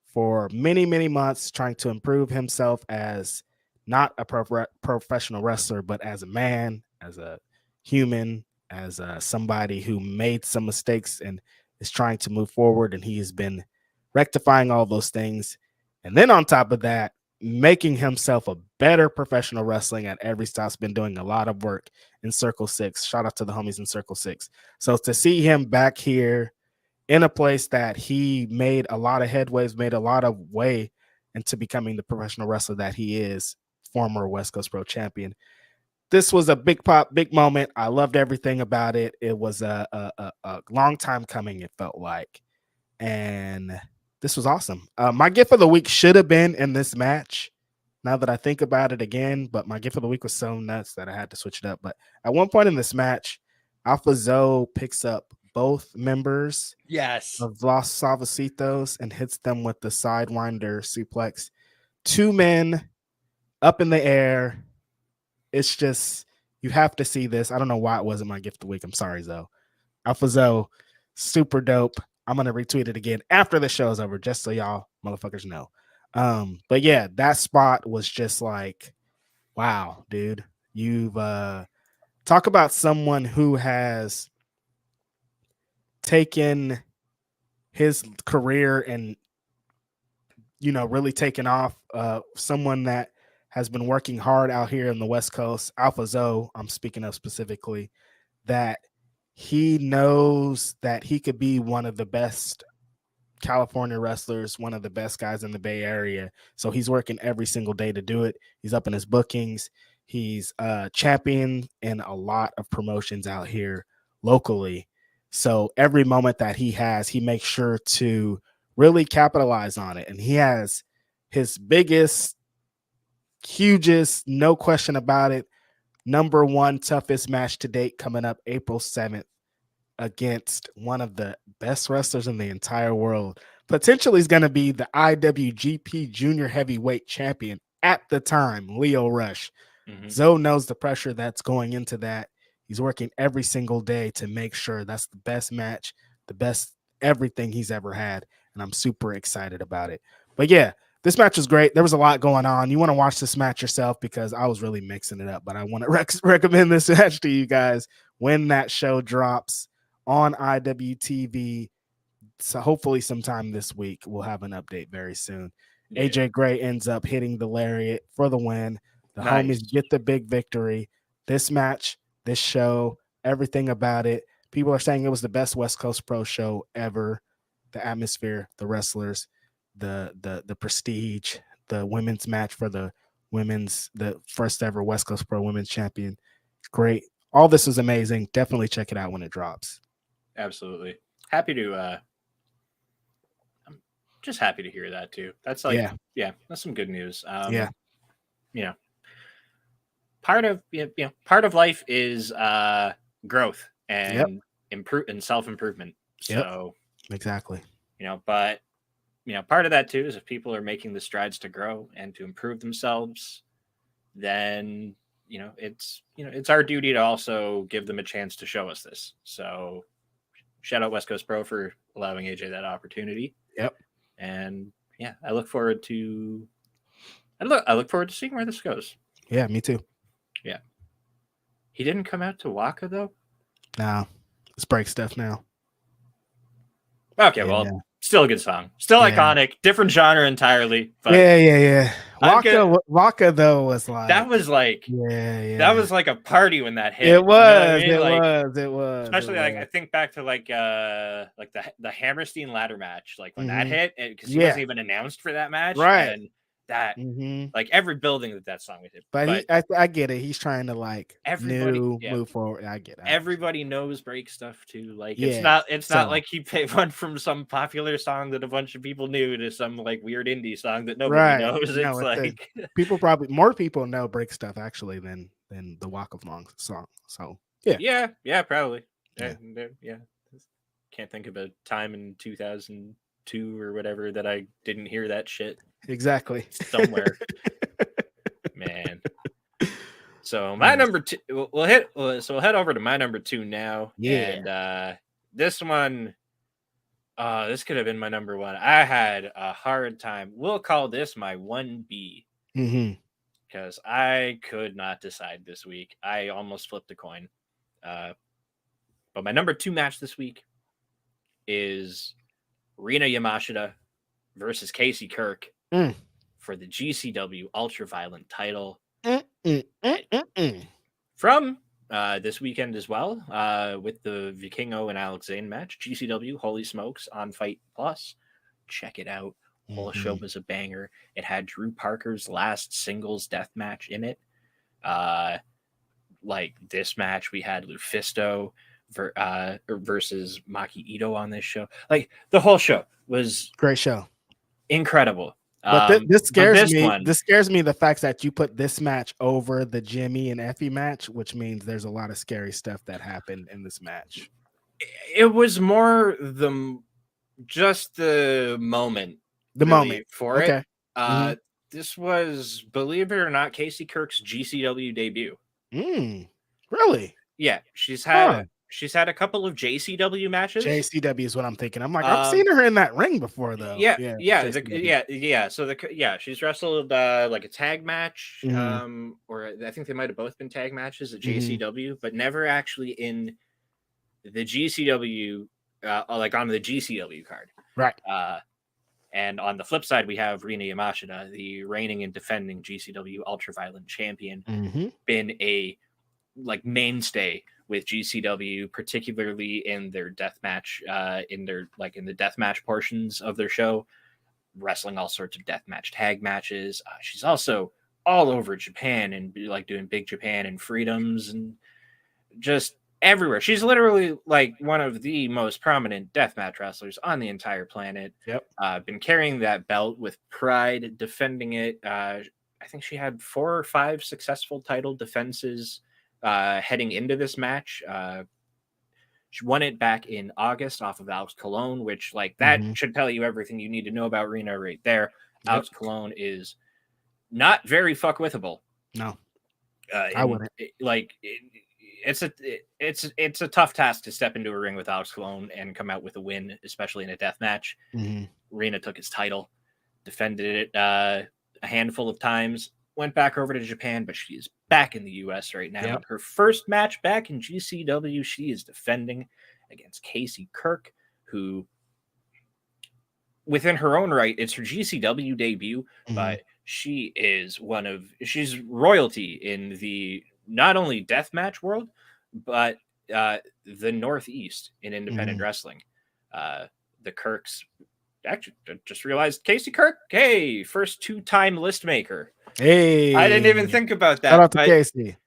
for many, many months, trying to improve himself as not a professional wrestler, but as a man, as a human, as somebody who made some mistakes and is trying to move forward. And he has been rectifying all those things. And then on top of that, making himself a better professional wrestling at every stop's been doing a lot of work in Circle 6. Shout out to the homies in Circle 6. So to see him back here in a place that he made a lot of headways, made a lot of way into becoming the professional wrestler that he is, former West Coast Pro champion. This was a big pop, big moment. I loved everything about it. It was a long time coming, it felt like. And this was awesome. My gift of the week should have been in this match, now that I think about it again, but my gift of the week was so nuts that I had to switch it up. But at one point in this match, Alpha Zoe picks up both members of Los Suavecitos and hits them with the Sidewinder suplex. 2 men up in the air. It's just, you have to see this. I don't know why it wasn't my gift of the week. I'm sorry, Zoe. Alpha Zoe, super dope. I'm going to retweet it again after the show's over, just so y'all motherfuckers know. But yeah, that spot was just like, wow, dude. You've talk about someone who has taken his career and, really taken off. Someone that has been working hard out here in the West Coast, Alpha Zoe, I'm speaking of specifically, that he knows that he could be one of the best California wrestlers, one of the best guys in the Bay Area. So he's working every single day to do it. He's up in his bookings. He's champion in a lot of promotions out here locally. So every moment that he has, he makes sure to really capitalize on it. And he has his biggest, hugest, no question about it, number one toughest match to date coming up April 7th against one of the best wrestlers in the entire world. Potentially is going to be the IWGP Junior Heavyweight Champion at the time, Lio Rush. Zoe knows the pressure that's going into that. He's working every single day to make sure that's the best match, the best everything he's ever had. And I'm super excited about it. But yeah, this match was great. There was a lot going on. You want to watch this match yourself because I was really mixing it up. But I want to recommend this match to you guys when that show drops on IWTV. So hopefully sometime this week we'll have an update very soon. Yeah. AJ Gray ends up hitting the lariat for the win. The homies get the big victory. This match, this show, everything about it. People are saying it was the best West Coast Pro show ever. The atmosphere, the wrestlers, the prestige, the women's match for the first ever West Coast Pro Women's Champion. Great. All this is amazing. Definitely check it out when it drops. Absolutely. Happy to I'm just happy to hear that too. That's like that's some good news. Part of life is growth and improve and self-improvement. So exactly. But part of that too is if people are making the strides to grow and to improve themselves, then it's our duty to also give them a chance to show us this. So shout out West Coast Pro for allowing AJ that opportunity. Yep. And I look forward to seeing where this goes. Yeah, me too. Yeah. He didn't come out to Waka though? No. It's break stuff now. Okay, well, still a good song. Still iconic. Different genre entirely. But yeah. Waka though was like that was like that was like a party when that hit. It was. You know what I mean? It was. Especially I think back to like the Hammerstein ladder match, like when that hit, because he wasn't even announced for that match, right? And that like every building that song was hit. But I get it. He's trying to like move forward. I get it. Everybody knows break stuff too. Like it's not like he went from some popular song that a bunch of people knew to some like weird indie song that nobody knows. It's like more people know break stuff actually than the Walk of Long song. So yeah, probably. Yeah. Can't think of a time in 2002 or whatever that I didn't hear that shit. Exactly. Somewhere. Man. So my number two, we'll head over to my number two now. Yeah. And this one, this could have been my number one. I had a hard time. We'll call this my 1B. Because I could not decide this week. I almost flipped a coin. But my number two match this week is Rina Yamashita versus Casey Kirk for the GCW Ultraviolent title from this weekend as well, with the Vikingo and Alex Zane match. GCW, holy smokes, on Fight Plus. Check it out. Whole show was a banger. It had Drew Parker's last singles death match in it. Like this match, we had Lufisto versus Maki Ito on this show. Like the whole show was great show, incredible. But this scares me. This scares me, the fact that you put this match over the Jimmy and Effie match, which means there's a lot of scary stuff that happened in this match. It was more just the moment. The moment for it. This was, believe it or not, Casey Kirk's GCW debut. Really? Yeah, she's had a couple of JCW matches. JCW is what I'm thinking. I'm like, I've seen her in that ring before, though. Yeah. So she's wrestled like a tag match, or I think they might have both been tag matches at JCW, but never actually in the GCW, like on the GCW card, right? And on the flip side, we have Rina Yamashita, the reigning and defending GCW Ultraviolent champion, been a like mainstay with GCW, particularly in their deathmatch, in the deathmatch portions of their show, wrestling all sorts of deathmatch tag matches. She's also all over Japan and like doing Big Japan and Freedoms and just everywhere. She's literally like one of the most prominent deathmatch wrestlers on the entire planet. Yep. Been carrying that belt with pride, defending it. I think she had 4 or 5 successful title defenses heading into this match. She won it back in August off of Alex Colon, which like that should tell you everything you need to know about Rena right there. Yep. Alex Colon is not very fuck withable. No, I wouldn't. It's a tough task to step into a ring with Alex Colon and come out with a win, especially in a death match. Rena took his title, defended it a handful of times, went back over to Japan, but she is back in the US right now. Yep. Her first match back in GCW, she is defending against Casey Kirk, who within her own right, it's her GCW debut, but she's royalty in the not only deathmatch world, but the Northeast in independent wrestling. The Kirks, actually, just realized Casey Kirk, hey, first 2-time list maker. Hey, I didn't even think about that. Shout out to Casey.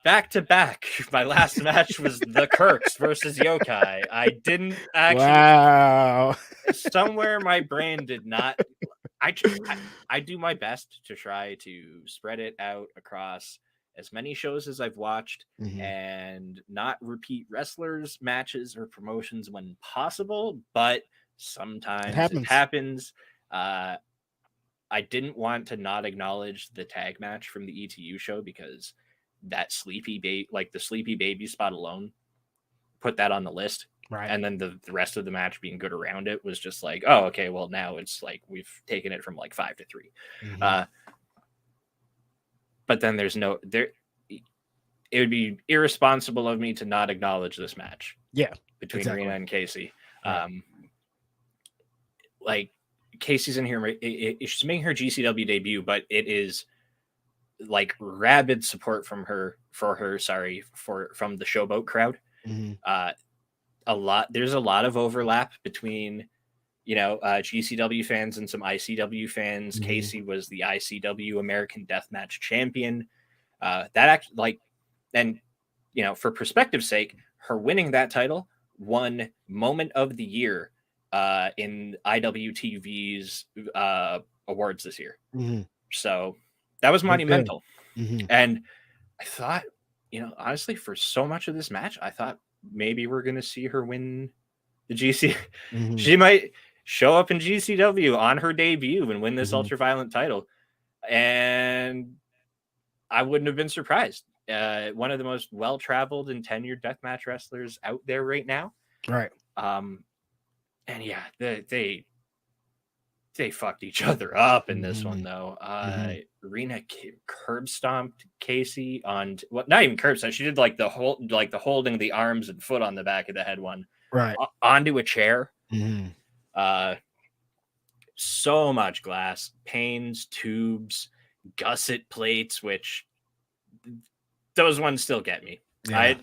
Back to back, my last match was the Kirks versus Yokai. I didn't actually. Wow. Somewhere my brain did not. I do my best to try to spread it out across as many shows as I've watched and not repeat wrestlers, matches, or promotions when possible, but sometimes it happens. I didn't want to not acknowledge the tag match from the ETU show because that the sleepy baby spot alone put that on the list. Right. And then the rest of the match being good around it was just like, oh, okay, well now it's like we've taken it from like 5 to 3. But then it would be irresponsible of me to not acknowledge this match. Yeah. Between Rena and Casey. Right. Like Casey's in here, she's making her GCW debut, but it is like rabid support from the Showboat crowd. There's a lot of overlap between GCW fans and some ICW fans. Casey was the ICW American Deathmatch champion. For perspective's sake, her winning that title won Moment of the Year in IWTV's awards this year. So that was monumental. And I thought, honestly, for so much of this match, I thought maybe we're going to see her win the GC. She might show up in GCW on her debut and win this ultra-violent title. And I wouldn't have been surprised. One of the most well-traveled and tenured deathmatch wrestlers out there right now. Right. And yeah, they fucked each other up in this one though. Rena curb stomped Casey on not even curb stomp. She did like the holding the arms and foot on the back of the head one. Right. Onto a chair. So much glass, panes, tubes, gusset plates, which those ones still get me. Yeah.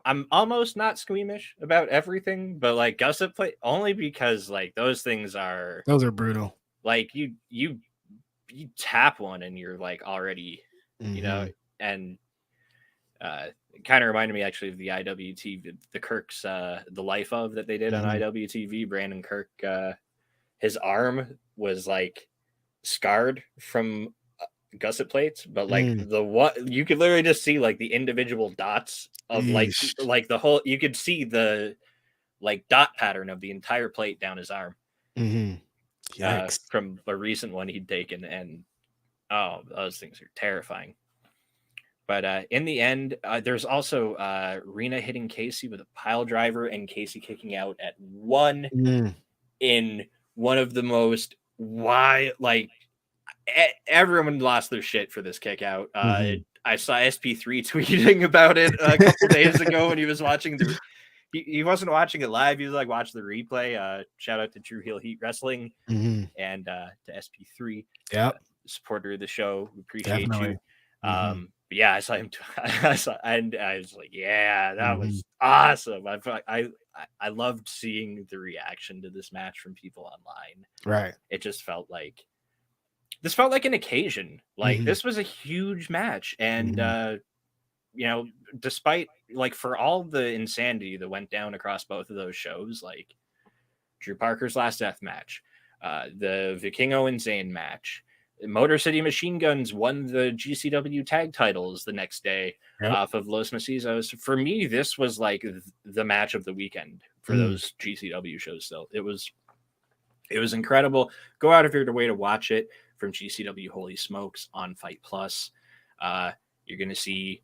I'm almost not squeamish about everything, but like gusset plate only because like those are brutal. Like you tap one and you're like already, and it kind of reminded me actually of the IWTV, the Kirk's the Life of that they did on IWTV. Brandon Kirk, his arm was like scarred from gusset plates, but like you could literally just see like the individual dots of like the whole, you could see the like dot pattern of the entire plate down his arm from a recent one he'd taken, and those things are terrifying. But in the end, there's also Rena hitting Casey with a pile driver and Casey kicking out at 1 in one of the most everyone lost their shit for this kick out. I saw SP3 tweeting about it a couple days ago when he was watching he wasn't watching it live. He was like watching the replay. Shout out to True Heel Heat Wrestling and to SP3. Yep. Supporter of the show. We appreciate you. yeah, I saw him. And I was like, yeah, that Mm-hmm. was awesome. I loved seeing the reaction to this match from people online. Right. It just felt like this felt like an occasion. Like Mm-hmm. this was a huge match, and Mm-hmm. you know, despite like for all the insanity that went down across both of those shows, like Drew Parker's last death match, the Vikingo and Zayn match. Motor City Machine Guns won the GCW tag titles the next day Yep. off of Los Macizos. For me, this was like the match of the weekend for those GCW shows. Still, it was incredible. Go out of your way to watch it from GCW. Holy smokes on Fight Plus. You're going to see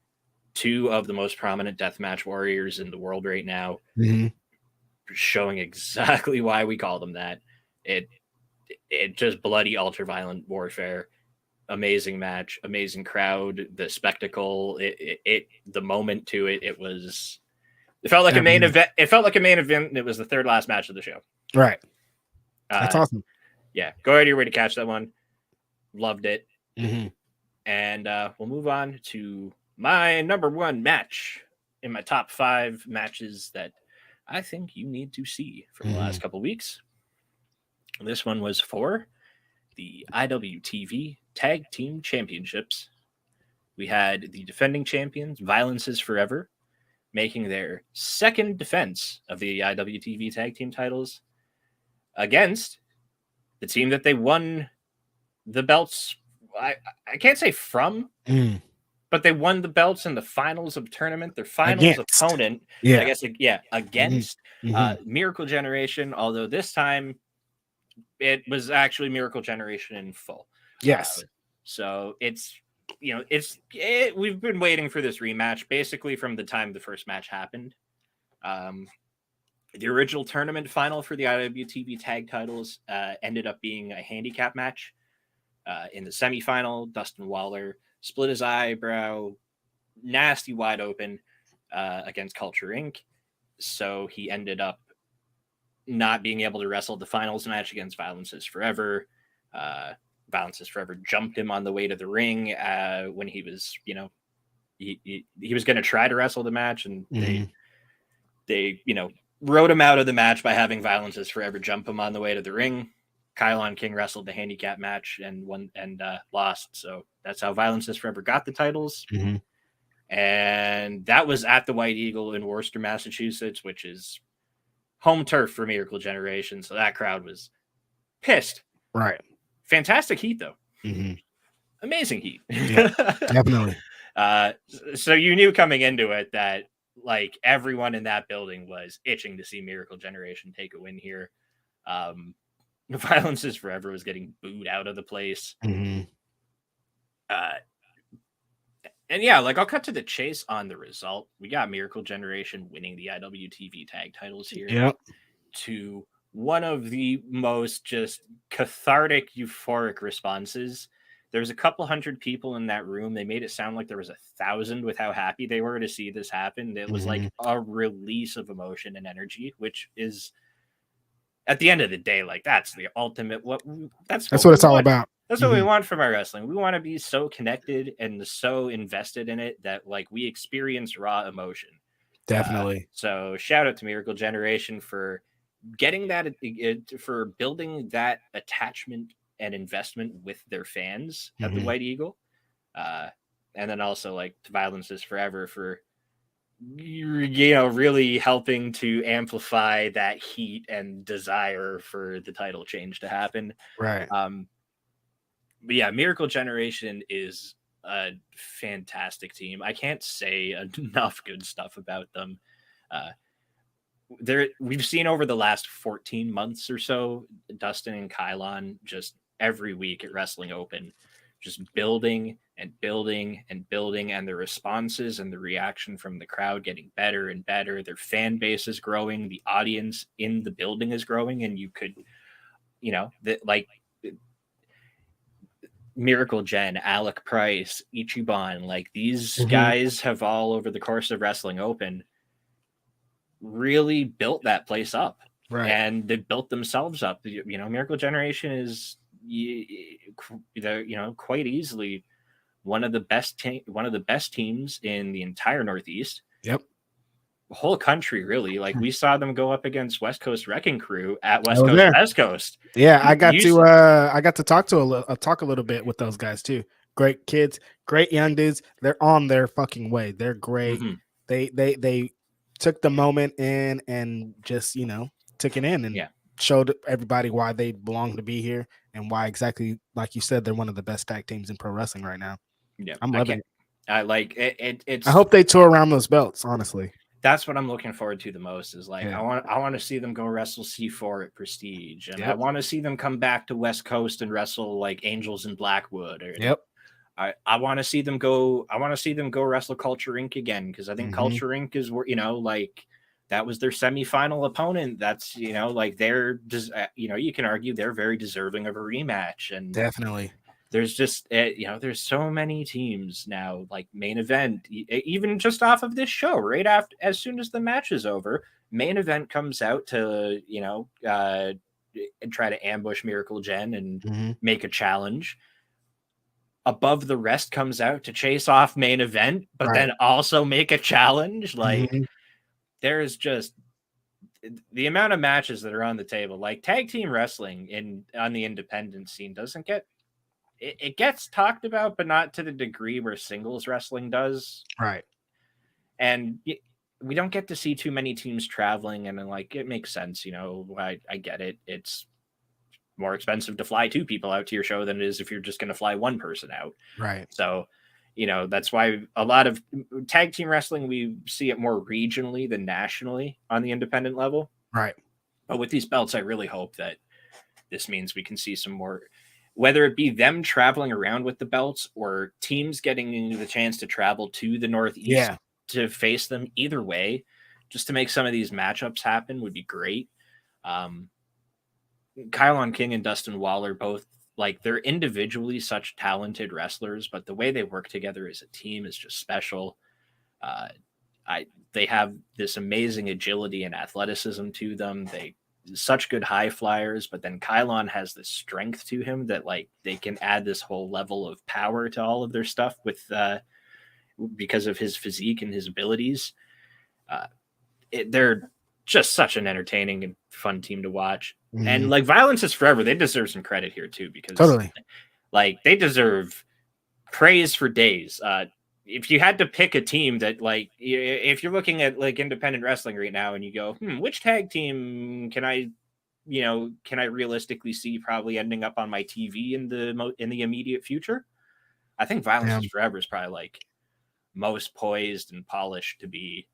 two of the most prominent deathmatch warriors in the world right now, Mm-hmm. showing exactly why we call them that. It just bloody ultra violent warfare. Amazing match, amazing crowd, the spectacle, the moment to it. It felt like a main event. It felt like a main event. And it was the third last match of the show. Right. That's awesome. Yeah, go out of your way to catch that one. Loved it. Mm-hmm. And we'll move on to my number one match in my top 5 matches that I think you need to see from the last couple weeks. This one was for the IWTV Tag Team Championships. We had the defending champions, Violence is Forever, making their second defense of the IWTV Tag Team titles against the team that they won the belts. I can't say from, but they won the belts in the finals of tournament. Their finals opponent, yeah, I guess, against Miracle Generation. Although this time it was actually Miracle Generation in full. Yes. So it's we've been waiting for this rematch basically from the time the first match happened. The original tournament final for the IWTV tag titles ended up being a handicap match. In the semifinal, Dustin Waller split his eyebrow, nasty wide open against Culture Inc. So he ended up not being able to wrestle the finals match against Violence is Forever. Violence is Forever jumped him on the way to the ring when he was, he was going to try to wrestle the match, and they wrote him out of the match by having Violence is Forever jump him on the way to the ring. Kylon King wrestled the handicap match and won and lost. So that's how Violence is Forever got the titles. And that was at the White Eagle in Worcester, Massachusetts, which is home turf for Miracle Generation. So that crowd was pissed. Right. Fantastic heat, though. Amazing heat. Yeah, definitely. So you knew coming into it that like everyone in that building was itching to see Miracle Generation take a win here. Violence is Forever was getting booed out of the place. And yeah, like I'll cut to the chase on the result. We got Miracle Generation winning the IWTV tag titles here. Yep. To one of the most just cathartic, euphoric responses. There was a couple hundred people in that room. They made it sound like there was 1,000 with how happy they were to see this happen. It was like a release of emotion and energy, which is at the end of the day, like that's the ultimate. That's what it's all about. That's what we want from our wrestling. We want to be so connected and so invested in it that like we experience raw emotion. Definitely. So shout out to Miracle Generation for getting that, for building that attachment and investment with their fans at the White Eagle. And then also like to Violence is Forever for, really helping to amplify that heat and desire for the title change to happen. Right. But yeah, Miracle Generation is a fantastic team. I can't say enough good stuff about them. We've seen over the last 14 months or so, Dustin and Kylon just every week at Wrestling Open, just building and building and building, and the responses and the reaction from the crowd getting better and better. Their fan base is growing. The audience in the building is growing. And you could, like Miracle Gen, Alec Price, Ichiban, like these guys have all over the course of Wrestling Open really built that place up. Right. And they built themselves up. Miracle Generation is, quite easily one of the best teams in the entire Northeast. Yep. The whole country, really. Like, we saw them go up against West Coast Wrecking Crew at West Coast. Yeah, I got to talk a little bit with those guys too. Great kids, great young dudes. They're on their fucking way. They're great. Mm-hmm. They took the moment in and just, took it in and showed everybody why they belong to be here and why exactly, like you said, they're one of the best tag teams in pro wrestling right now. Yeah, I'm loving it. I like it. I hope they tour around those belts, honestly. That's what I'm looking forward to the most is like, I want to see them go wrestle C4 at Prestige, and I want to see them come back to West Coast and wrestle like Angels in Blackwood. I want to see them go. I want to see them go wrestle Culture Inc. again, because I think Culture Inc. is where, like, that was their semifinal opponent. That's, like, they're just, you can argue they're very deserving of a rematch. And definitely, there's just, there's so many teams now, like Main Event, even just off of this show, right after, as soon as the match is over, Main Event comes out to, and try to ambush Miracle Jen and make a challenge. Above the Rest comes out to chase off Main Event, but then also make a challenge. Like, there's just the amount of matches that are on the table. Like, tag team wrestling on the independent scene doesn't get, it gets talked about, but not to the degree where singles wrestling does. Right. And we don't get to see too many teams traveling, and like, it makes sense. I get it. It's more expensive to fly two people out to your show than it is if you're just going to fly one person out. Right. So, that's why a lot of tag team wrestling, we see it more regionally than nationally on the independent level. Right. But with these belts, I really hope that this means we can see some more, whether it be them traveling around with the belts or teams getting the chance to travel to the Northeast to face them. Either way, just to make some of these matchups happen would be great. Kylon King and Dustin Waller, both, like, they're individually such talented wrestlers, but the way they work together as a team is just special. They have this amazing agility and athleticism to them. They such good high flyers, but then Kylon has this strength to him that, like, they can add this whole level of power to all of their stuff with because of his physique and his abilities. They're just such an entertaining and fun team to watch. And like, Violence is Forever, they deserve some credit here too, because like, they deserve praise for days. If you had to pick a team that, like, if you're looking at like independent wrestling right now and you go, which tag team can I realistically see probably ending up on my TV in the immediate future? I think Violence is Forever is probably like most poised and polished to be,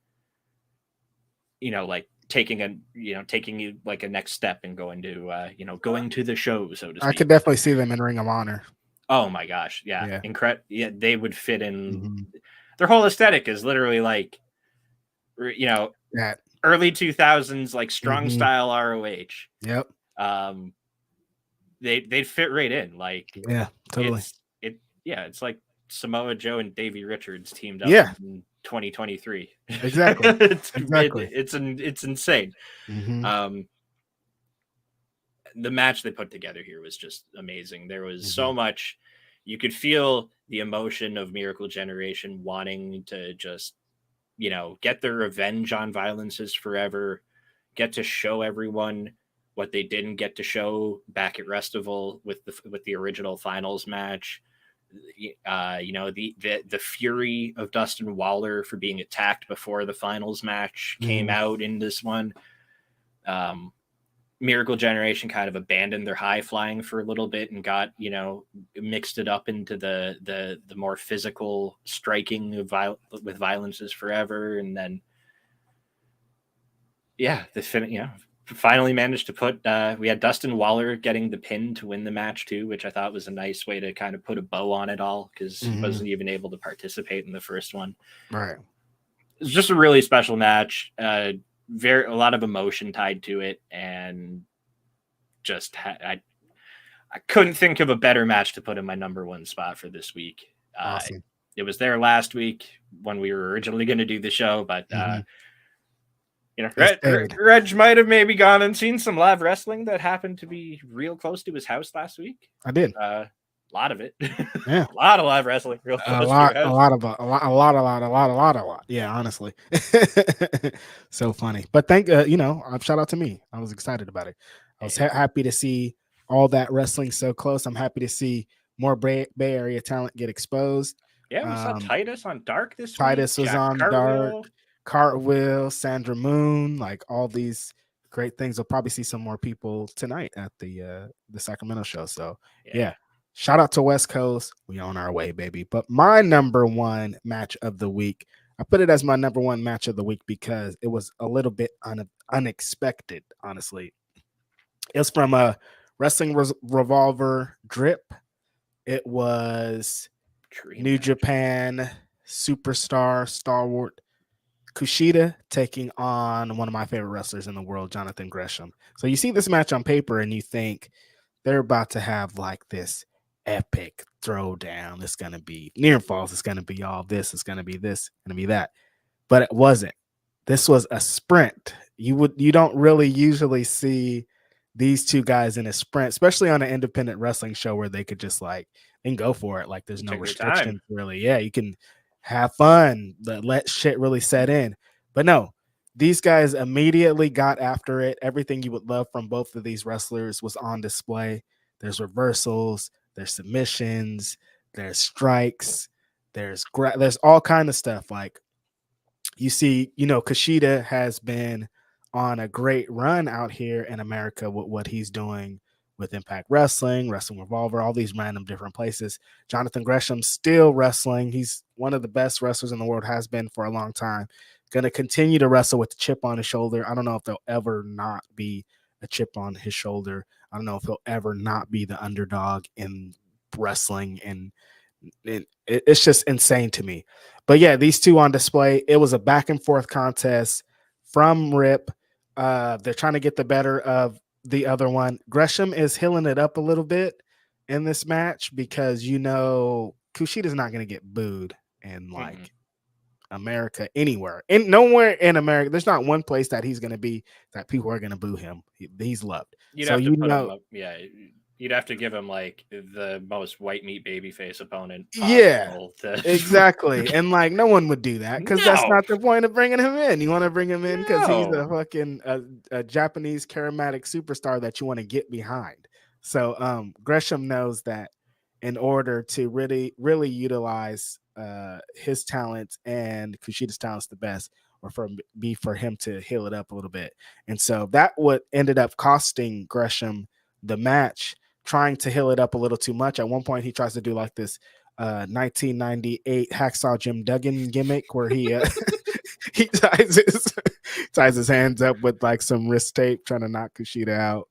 like, taking you like a next step and going to going to the show, so to speak. I could definitely see them in Ring of Honor. Oh my gosh, yeah. Incredible. Yeah, they would fit in. Their whole aesthetic is literally like, early 2000s, like, strong style ROH. Yep. They'd fit right in. Like, totally. It's like Samoa Joe and Davey Richards teamed up in 2023. Exactly. It's insane. The match they put together here was just amazing. There was so much. You could feel the emotion of Miracle Generation wanting to just, get their revenge on Violence is Forever, get to show everyone what they didn't get to show back at Restival with the original finals match. The fury of Dustin Waller for being attacked before the finals match came out in this one. Miracle Generation kind of abandoned their high flying for a little bit and got, mixed it up into the more physical striking with Violence is Forever. And then, finally managed to put, we had Dustin Waller getting the pin to win the match too, which I thought was a nice way to kind of put a bow on it all, because he wasn't even able to participate in the first one. Right. It's just a really special match. A lot of emotion tied to it, and just I couldn't think of a better match to put in my number one spot for this week. Awesome. It was there last week when we were originally going to do the show, but Reg might have maybe gone and seen some live wrestling that happened to be real close to his house last week. I did. A lot of it. Yeah. A lot of live wrestling real A close to your lot, a house. lot of a lot. Yeah, honestly, so funny. But shout out to me. I was excited about it. I was happy to see all that wrestling so close. I'm happy to see more Bay Area talent get exposed. Yeah, we saw Titus on Dark this week. Titus was Jack on Dark, Cartwheel. Cartwheel, Sandra Moon, like all these great things. We'll probably see some more people tonight at the Sacramento show. So yeah. Shout out to West Coast. We on our way, baby. But my number one match of the week, I put it as my number one match of the week because it was a little bit unexpected, honestly. It was from a Wrestling Revolver Drip. It was New Japan superstar stalwart Kushida taking on one of my favorite wrestlers in the world, Jonathan Gresham. So you see this match on paper and you think they're about to have like this epic throwdown. It's going to be near falls. It's going to be all this. It's going to be this, going to be that. But it wasn't. This was a sprint. You don't really usually see these two guys in a sprint, especially on an independent wrestling show where they could just like and go for it. Like there's no restrictions really. Yeah, you can have fun, let shit really set in. But no, these guys immediately got after it. Everything you would love from both of these wrestlers was on display. There's reversals, there's submissions, there's strikes, there's all kind of stuff. Like you see, Kushida has been on a great run out here in America with what he's doing with Impact Wrestling, Wrestling Revolver, all these random different places. Jonathan Gresham still wrestling. He's one of the best wrestlers in the world, has been for a long time. Going to continue to wrestle with the chip on his shoulder. I don't know if there'll ever not be a chip on his shoulder. I don't know if he'll ever not be the underdog in wrestling, and it's just insane to me. But yeah, these two on display. It was a back and forth contest from Rip. They're trying to get the better of the other one. Gresham is healing it up a little bit in this match because Kushida's not going to get booed in America anywhere, and nowhere in America. There's not one place that he's going to be that people are going to boo him. He's loved. You'd have to put him up, you'd have to give him like the most white meat babyface opponent possible. Exactly. And like no one would do that because that's not the point of bringing him in. You want to bring him in because he's a fucking a Japanese charismatic superstar that you want to get behind. So Gresham knows that in order to really, really utilize his talents and Kushida's talents the best, or for him to heal it up a little bit. And so that what ended up costing Gresham the match, trying to heal it up a little too much. At one point, he tries to do like this 1998 Hacksaw Jim Duggan gimmick where he he ties his hands up with like some wrist tape, trying to knock Kushida out.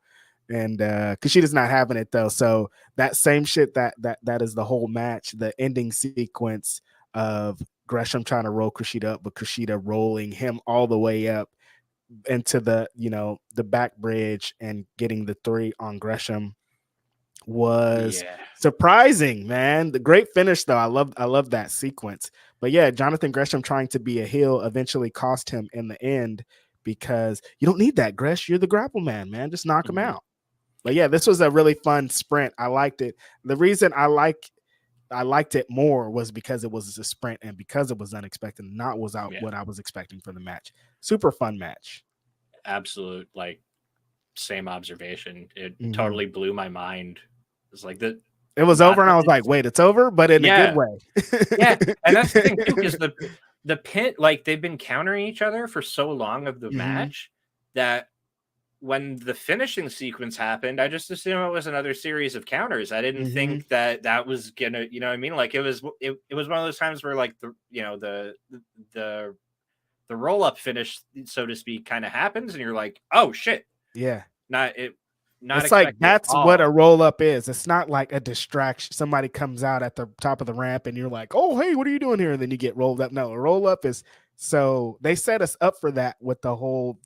And Kushida's not having it though. So that same shit that is the whole match, the ending sequence of Gresham trying to roll Kushida up, but Kushida rolling him all the way up into the back bridge and getting the 3 on Gresham was surprising, man. The great finish though. I love that sequence. But yeah, Jonathan Gresham trying to be a heel eventually cost him in the end because you don't need that, Gresh. You're the grapple man. Just knock him out. But yeah, this was a really fun sprint. I liked it. The reason I liked it more was because it was a sprint and because it was unexpected, not what I was expecting for the match. Super fun match. Absolute, like, same observation. It totally blew my mind. It's like that. It was over, and I was like, "Wait, it's over," but in a good way. Yeah, and that's the thing too, because the pin, like they've been countering each other for so long of the match that when the finishing sequence happened, I just assumed it was another series of counters. I didn't think that was gonna, you know what I mean? Like it was one of those times where like the roll up finish, so to speak, kind of happens, and you're like, oh shit, yeah, it's like that's what a roll up is. It's not like a distraction. Somebody comes out at the top of the ramp, and you're like, oh hey, what are you doing here? And then you get rolled up. No, a roll up is so they set us up for that with the whole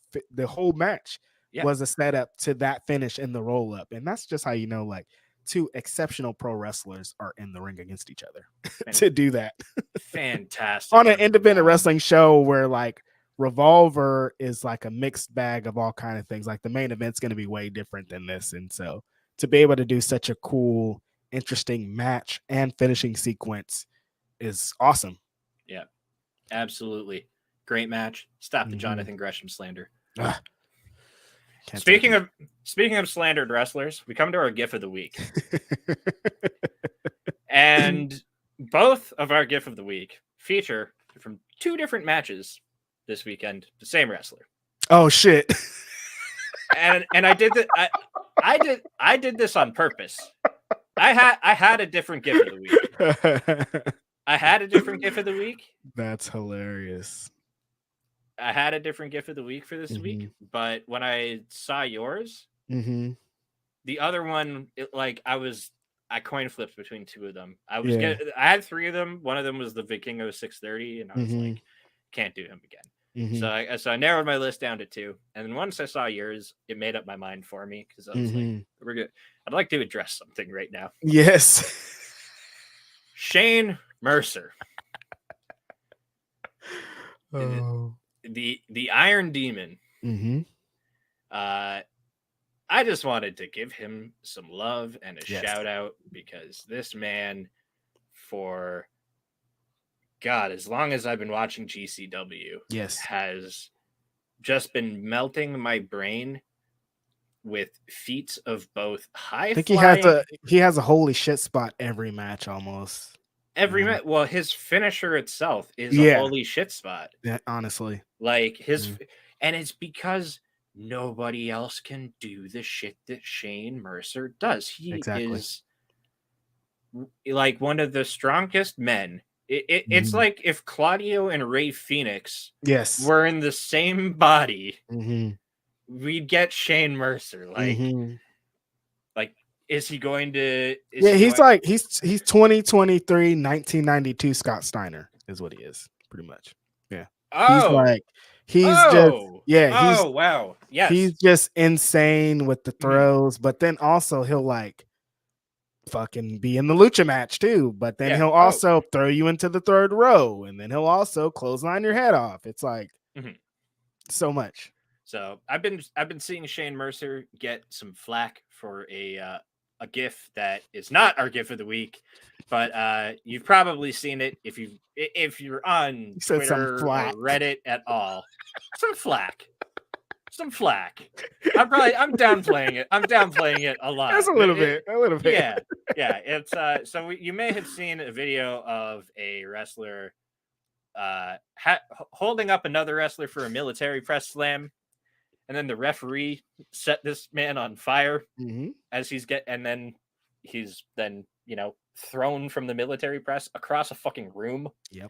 match. Was a setup to that finish in the roll up. And that's just how you know, like, two exceptional pro wrestlers are in the ring against each other to do that. Fantastic. On an independent wrestling show where like Revolver is like a mixed bag of all kind of things. Like the main event's going to be way different than this. And so to be able to do such a cool interesting match and finishing sequence is awesome. Yeah, absolutely. Great match. Stop the Jonathan Gresham slander. Speaking of slandered wrestlers, we come to our GIF of the week. And both of our GIF of the week feature from 2 different matches this weekend, the same wrestler. Oh shit. And I did that. I did this on purpose. I had a different GIF of the week. I had a different GIF of the week. That's hilarious. I had a different GIF of the week for this week, but when I saw yours, the other one, I coin flipped between 2 of them. I had 3 of them. One of them was the Vikingo 630, and I was like, can't do him again. So I narrowed my list down to 2, and then once I saw yours, it made up my mind for me because I was like, we're good. I'd like to address something right now. Yes. Shane Mercer. Oh. The Iron Demon. I just wanted to give him some love and a shout out because this man, for God, as long as I've been watching GCW, has just been melting my brain with feats of both high. I think he has a holy shit spot every match almost. Every match. Well, his finisher itself is a holy shit spot. Yeah, honestly. Like his, and it's because nobody else can do the shit that Shane Mercer does. He is like one of the strongest men. It's like if Claudio and Ray Phoenix were in the same body, we'd get Shane Mercer. Like, is he going to? He's 2023 1992 Scott Steiner is what he is pretty much. Yeah. Wow. Yes. He's just insane with the throws, but then also he'll like fucking be in the lucha match too. But then he'll also throw you into the third row, and then he'll also clothesline your head off. It's like so much. So I've been seeing Shane Mercer get some flack for a GIF that is not our GIF of the week, but you've probably seen it if you're on Twitter or Reddit at all. Some flack. I'm downplaying it. I'm downplaying it a lot. Just a little bit. Yeah. It's so you may have seen a video of a wrestler holding up another wrestler for a military press slam, and then the referee set this man on fire as and then he's thrown from the military press across a fucking room. Yep.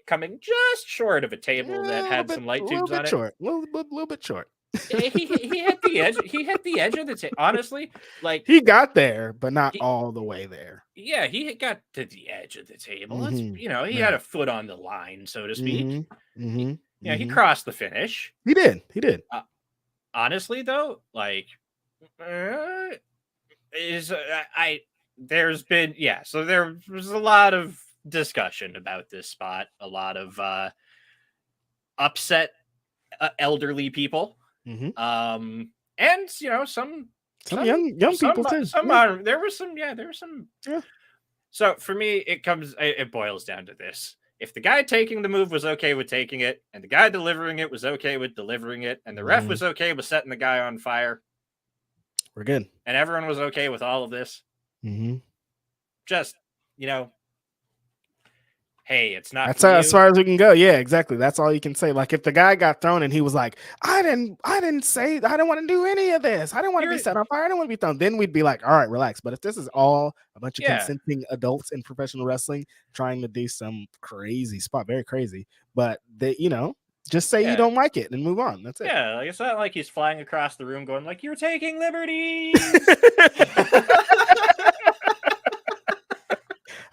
Coming just short of a table that had some light tubes on it. A little bit short. he hit the edge. He hit the edge of the table. Honestly, like he got there, but not all the way there. Yeah, he got to the edge of the table. He had a foot on the line, so to speak. He crossed the finish. He did. Honestly, though, like, there's been so there was a lot of discussion about this spot, a lot of upset elderly people, and some young people too. There were some. So for me, it boils down to this: if the guy taking the move was okay with taking it, and the guy delivering it was okay with delivering it, and the ref was okay with setting the guy on fire, we're good. And everyone was okay with all of this. Just hey, it's not. That's as far as we can go. Yeah, exactly. That's all you can say. Like if the guy got thrown and he was like, I didn't want to do any of this. I didn't want to be set on fire. I didn't want to be thrown. Then we'd be like, all right, relax. But if this is all a bunch of consenting adults in professional wrestling trying to do some crazy spot, very crazy, but they, just say you don't like it and move on. That's it. Yeah, like it's not like he's flying across the room going like, you're taking liberties.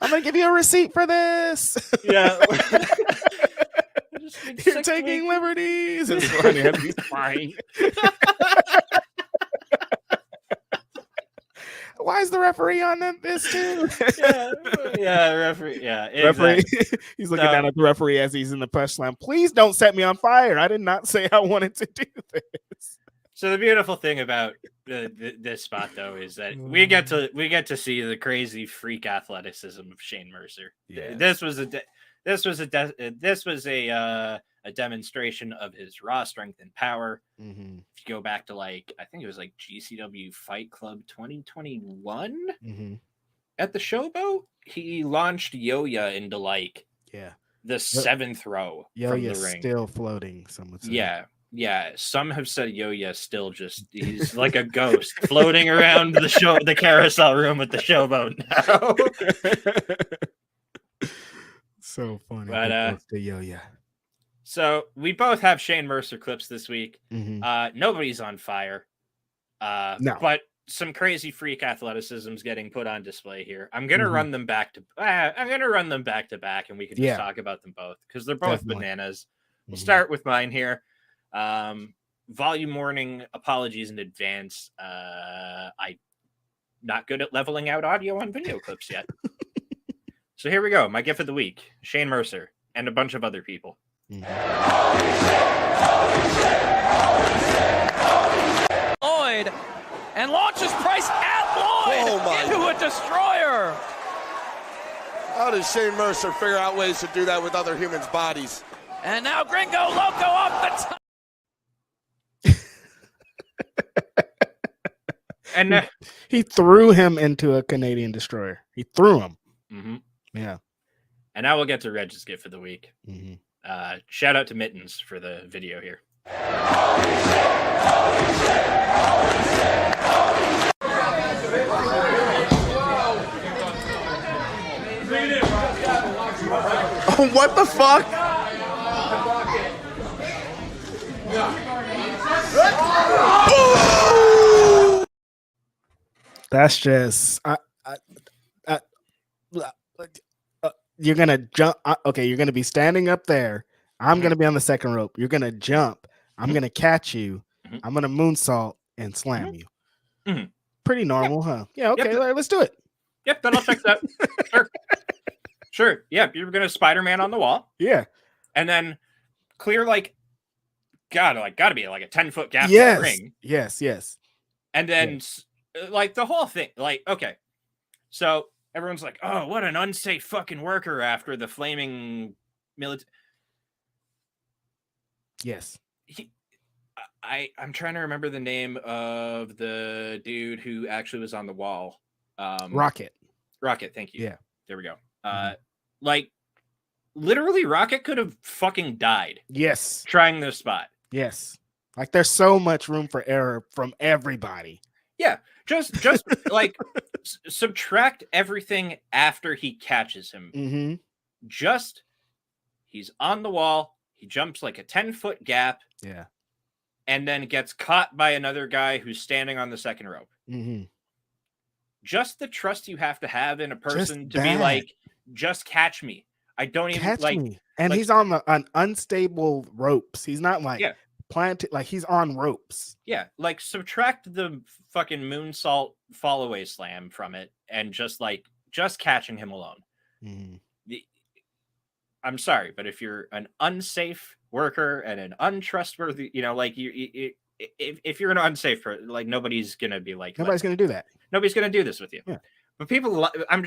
I'm gonna give you a receipt for this. Yeah. You're taking liberties. It's funny. He's fine. Why is the referee on this too? Referee. Yeah, exactly. Referee. He's looking down at the referee as he's in the press slam. Please don't set me on fire. I did not say I wanted to do this. So the beautiful thing about this spot, though, is that we get to see the crazy freak athleticism of Shane Mercer. Yes. This was a demonstration of his raw strength and power. Mm-hmm. If you go back to I think it was GCW Fight Club 2021 Mm-hmm. at the Showboat, he launched Yo-Ya into the 7th row from the ring. Still floating, some would say. Yeah. Some have said Yo-Ya still he's like a ghost floating around the carousel room at the Showboat now. So funny. But the Yo-Ya. So we both have Shane Mercer clips this week. Mm-hmm. Nobody's on fire. No. But some crazy freak athleticism is getting put on display here. I'm gonna run them back to back, and we can just talk about them both because they're both bananas. We'll start with mine here. Volume warning, apologies in advance. I'm not good at leveling out audio on video clips yet. So here we go. My gift of the week: Shane Mercer and a bunch of other people. Lloyd and launches Price at Lloyd into a destroyer. How does Shane Mercer figure out ways to do that with other humans' bodies? And now Gringo Loco off the top. And he threw him into a Canadian destroyer. He threw him. Mm-hmm. Yeah. And now we'll get to Reg's gift for the week. Mm-hmm. Shout out to Mittens for the video here. Oh, what the fuck? That's just you're gonna jump. Okay, you're gonna be standing up there. I'm gonna be on the second rope. You're gonna jump. I'm gonna catch you. I'm gonna moonsault and slam you. Pretty normal, huh? Yeah. Okay, let's do it. Yep, then I'll check that. Sure. Yep, you're gonna Spider-Man on the wall. Yeah, and then clear gotta be a 10-foot gap in the ring. Yes. And then the whole thing, okay, so everyone's like, oh, what an unsafe fucking worker after the flaming military. Yes. I'm trying to remember the name of the dude who actually was on the wall. Rocket, thank you. Yeah. There we go. Literally Rocket could have fucking died. Yes. Trying this spot. Yes. There's so much room for error from everybody. Yeah. Just subtract everything after he catches him. Mm-hmm. He's on the wall. He jumps a 10-foot gap. Yeah. And then gets caught by another guy who's standing on the second rope. Mm-hmm. Just the trust you have to have in a person to be just catch me. I don't even catch me. And he's on unstable ropes. He's not planted, he's on ropes. Yeah, subtract the fucking moonsault fall away slam from it and just catching him alone. Mm-hmm. I'm sorry, but if you're an unsafe worker and an untrustworthy, if you're an unsafe person, nobody's gonna be nobody's gonna do that. Nobody's gonna do this with you. Yeah. But people, I'm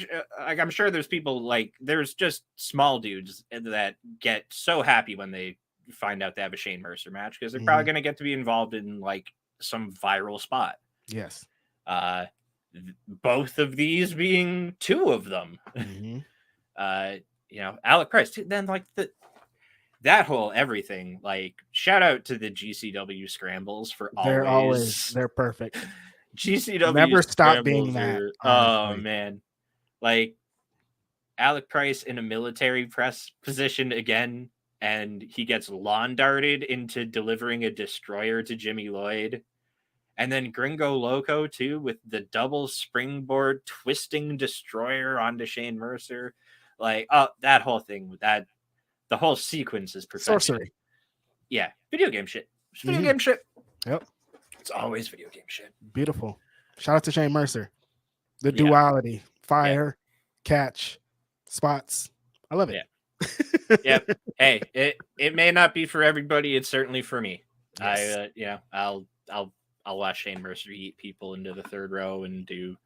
sure there's people there's just small dudes that get so happy when they find out they have a Shane Mercer match because they're probably gonna get to be involved in some viral spot. Yes. Both of these being two of them. Mm-hmm. Alec Price. Then that whole everything. Shout out to the GCW scrambles for they're perfect. GCW never stop being that. Oh man, Alec Price in a military press position again, and he gets lawn darted into delivering a destroyer to Jimmy Lloyd. And then Gringo Loco too with the double springboard twisting destroyer onto Shane Mercer. That whole thing, the whole sequence is perfection. Sorcery. Yeah, video game shit. It's video game shit. Yep. It's always video game shit. Beautiful. Shout out to Shane Mercer. The duality, fire, catch, spots. I love it. Yeah. Yep. Hey, it may not be for everybody. It's certainly for me. Yes. I'll I'll watch Shane Mercer eat people into the third row and do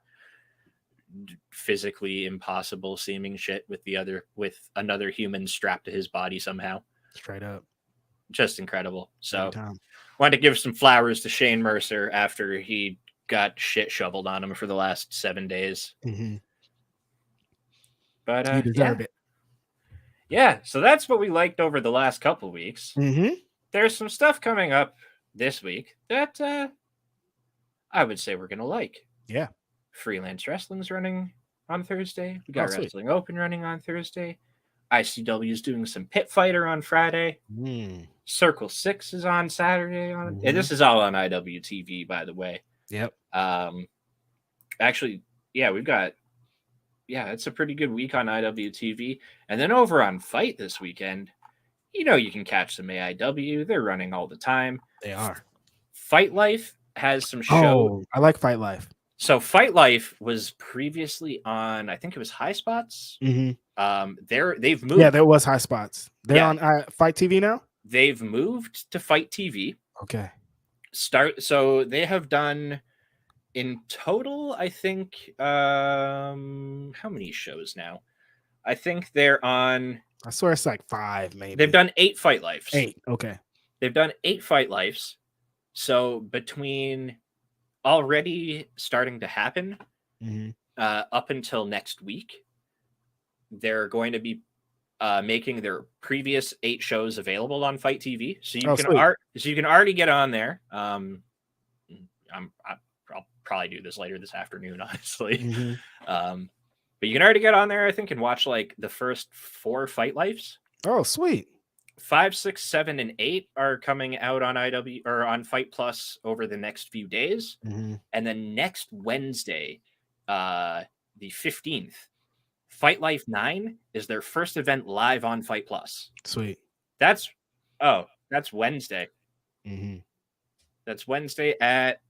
physically impossible seeming shit with another human strapped to his body somehow. Straight up. Just incredible. So Time. wanted to give some flowers to Shane Mercer after he got shit shoveled on him for the last 7 days. Mm-hmm. But You deserve it. Yeah, so that's what we liked over the last couple weeks. Mm-hmm. There's some stuff coming up this week that I would say we're gonna like. Yeah. Freelance Wrestling's running on Thursday. We got sweet. Wrestling Open running on Thursday. ICW is doing some Pit Fighter on Friday. Circle 6 is on Saturday. And this is all on IWTV, by the way. Yep. Actually, yeah, we've got. Yeah, it's a pretty good week on IWTV. And then over on Fight this weekend, you can catch some AIW. They're running all the time. They are. Fight Life has some shows. Oh, I like Fight Life. So Fight Life was previously on, I think it was High Spots. Mm-hmm. They've moved. Yeah, there was High Spots. They're on Fight TV now? They've moved to Fight TV. Okay. So they have done in total, I think, how many shows now? I think they're on. I swear it's like 5, maybe. They've done 8 Fight Lives. 8. Okay. They've done 8 Fight Lives. So between already starting to happen up until next week, they're going to be making their previous 8 shows available on Fight TV. So you can already get on there. I'll probably do this later this afternoon, honestly. But you can already get on there, I think, and watch like the first 4 Fight Lives. Oh, sweet. 5, 6, 7, and 8 are coming out on IW or on Fight Plus over the next few days. And then next Wednesday, the 15th, Fight Life 9 is their first event live on Fight Plus. Sweet. That's Wednesday. That's Wednesday at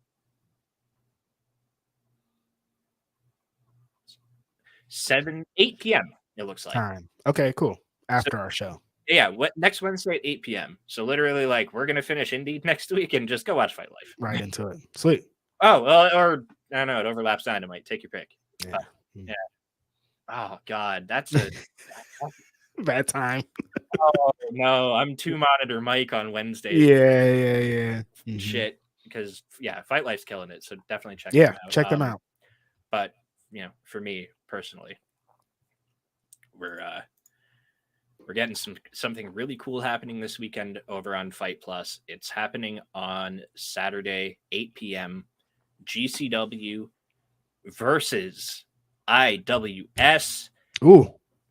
8 p.m. It looks like. Time. Okay, cool. After our show. Yeah, next Wednesday at 8 p.m. So literally, like, we're gonna finish Indeed next week and just go watch Fight Life. Right into it. Sweet. Oh, well, or I don't know, it overlaps Dynamite. Take your pick. Yeah. Yeah. Oh God, that's a bad time. Oh no, I'm 2 Monitor Mike on Wednesday. Yeah. Shit, because Fight Life's killing it. So definitely check. Yeah, them out. check them out. But for me personally, we're getting something really cool happening this weekend over on Fight Plus. It's happening on Saturday, 8 p.m. GCW versus IWS,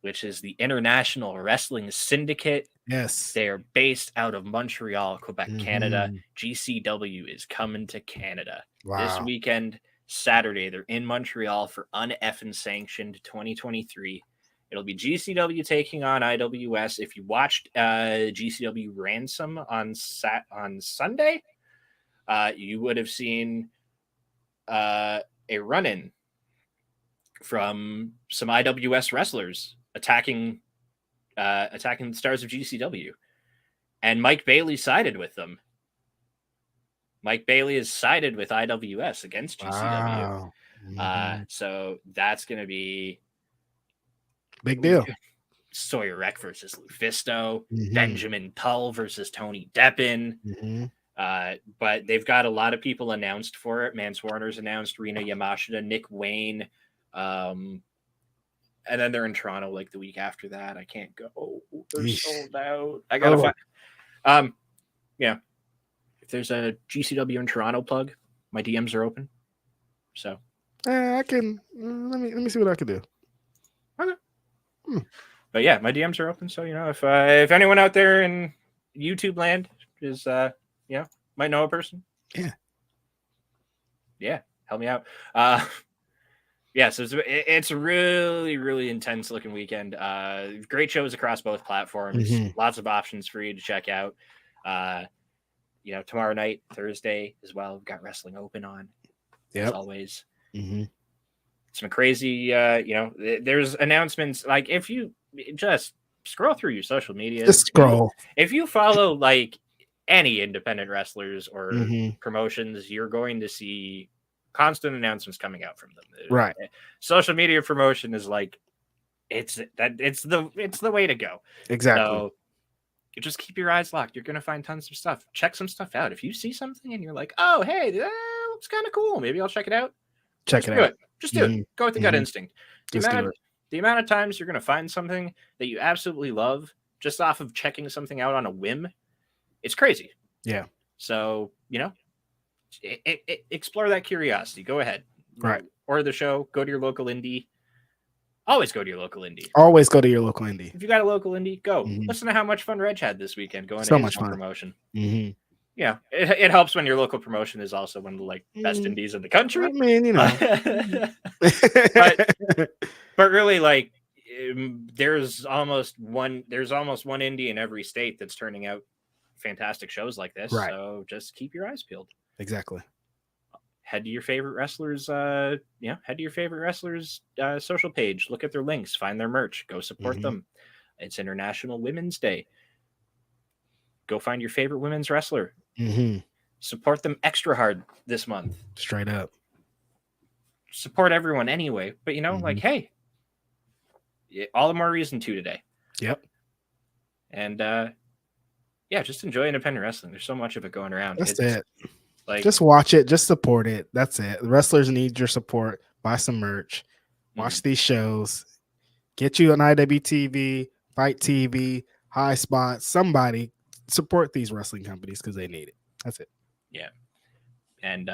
which is the International Wrestling Syndicate. Yes. They are based out of Montreal, Quebec, Canada. GCW is coming to Canada this weekend, Saturday. They're in Montreal for uneffin sanctioned 2023. It'll be GCW taking on IWS. If you watched GCW Ransom on Sunday, you would have seen a run-in from some IWS wrestlers attacking the stars of GCW. And Mike Bailey sided with them. Mike Bailey is sided with IWS against GCW. So that's going to be big deal. Sawyer Wreck versus Lufisto, Benjamin Tull versus Tony Deppen. But they've got a lot of people announced for it. Mance Warner's announced, Rina Yamashita, Nick Wayne. And then they're in Toronto like the week after that. I can't go. They're sold out. I gotta find. If there's a GCW in Toronto plug, my DMs are open. So I can let me see what I can do. Okay. But yeah, my DMs are open. So if anyone out there in YouTube land is might know a person. Yeah, help me out. So it's a really, really intense looking weekend. Great shows across both platforms. Lots of options for you to check out. Tomorrow night, Thursday as well. We've got Wrestling Open on, as always. Some crazy, there's announcements. Like, if you just scroll through your social media, just scroll. If you follow like any independent wrestlers or Mhm. promotions, you're going to see constant announcements coming out from them. Right. Social media promotion is like it's the way to go. Exactly. So you just keep your eyes locked. You're gonna find tons of stuff. Check some stuff out. If you see something and you're like, oh hey, that looks kind of cool, maybe I'll check it out. Check Just it do out. it. Just do it. Mhm. Go with the gut Mhm. instinct. Just do it. The amount of times you're gonna find something that you absolutely love just off of checking something out on a whim, it's crazy. Yeah. So, explore that curiosity. Go ahead. Right. Or the show. Go to your local indie. Always go to your local indie. Always go to your local indie. If you got a local indie, go. Mhm. Listen to how much fun Reg had this weekend going So to his much own fun. promotion. Mm-hmm. Yeah, it helps when your local promotion is also one of the best indies in the country. I mean, but really, there's almost one indie in every state that's turning out fantastic shows like this. Right. So just keep your eyes peeled. Exactly. Head to your favorite wrestlers. Social page. Look at their links. Find their merch. Go support them. It's International Women's Day. Go find your favorite women's wrestler. Mm-hmm. Support them extra hard this month. Straight up. Support everyone anyway. But hey, all the more reason to today. Yep. And just enjoy independent wrestling. There's so much of it going around. That's it. Just watch it. Just support it. That's it. The wrestlers need your support. Buy some merch. Watch these shows. Get you an IWTV, Fight TV, High Spot. Somebody support these wrestling companies because they need it. That's it. Yeah. And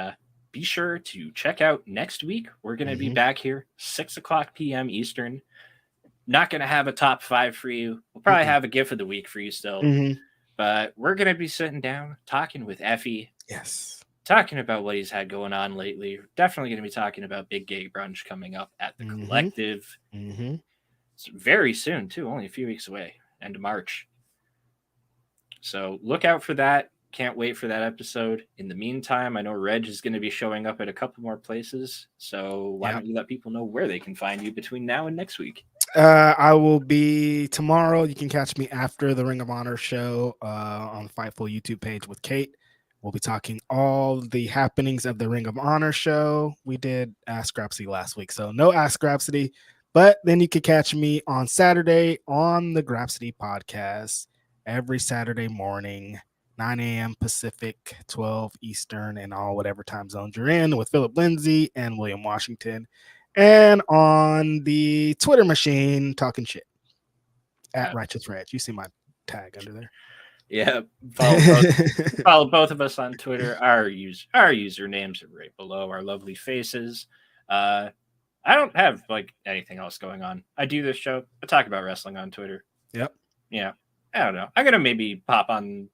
be sure to check out next week. We're going to be back here 6:00 p.m. Eastern. Not going to have a top 5 for you. We'll probably have a GIF of the week for you still. But we're going to be sitting down talking with Effie. Yes. Talking about what he's had going on lately. We're definitely going to be talking about Big Gay Brunch coming up at the Collective. It's very soon, too. Only a few weeks away. End of March. So look out for that. Can't wait for that episode. In the meantime, I know Reg is going to be showing up at a couple more places. So why don't you let people know where they can find you between now and next week? I will be tomorrow. You can catch me after the Ring of Honor show on the Fightful YouTube page with Kate. We'll be talking all the happenings of the Ring of Honor show. We did Ask Grapsody last week, so no Ask Grapsody. But then you can catch me on Saturday on the Grapsody podcast every Saturday morning, 9 a.m. Pacific, 12 Eastern, and all whatever time zones you're in with Philip Lindsay and William Washington. And on the Twitter machine, talking shit at Righteous Reg. You see my tag under there. Yeah, follow both of us on Twitter. Our usernames are right below our lovely faces. I don't have anything else going on. I do this show. I talk about wrestling on Twitter. Yep. Yeah. I don't know. I'm gonna maybe pop on.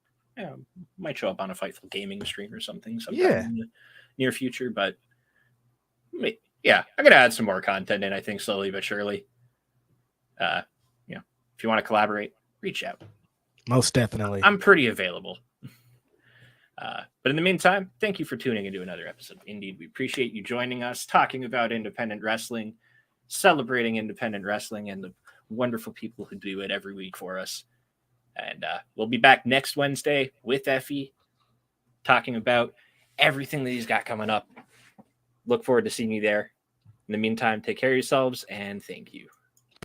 Might show up on a Fightful gaming stream or something sometime in the near future. But yeah, I'm gonna add some more content in. I think slowly but surely. If you want to collaborate, reach out. Most definitely. I'm pretty available. But in the meantime, thank you for tuning into another episode of Indeed. We appreciate you joining us, talking about independent wrestling, celebrating independent wrestling, and the wonderful people who do it every week for us. And we'll be back next Wednesday with Effie, talking about everything that he's got coming up. Look forward to seeing you there. In the meantime, take care of yourselves, and thank you.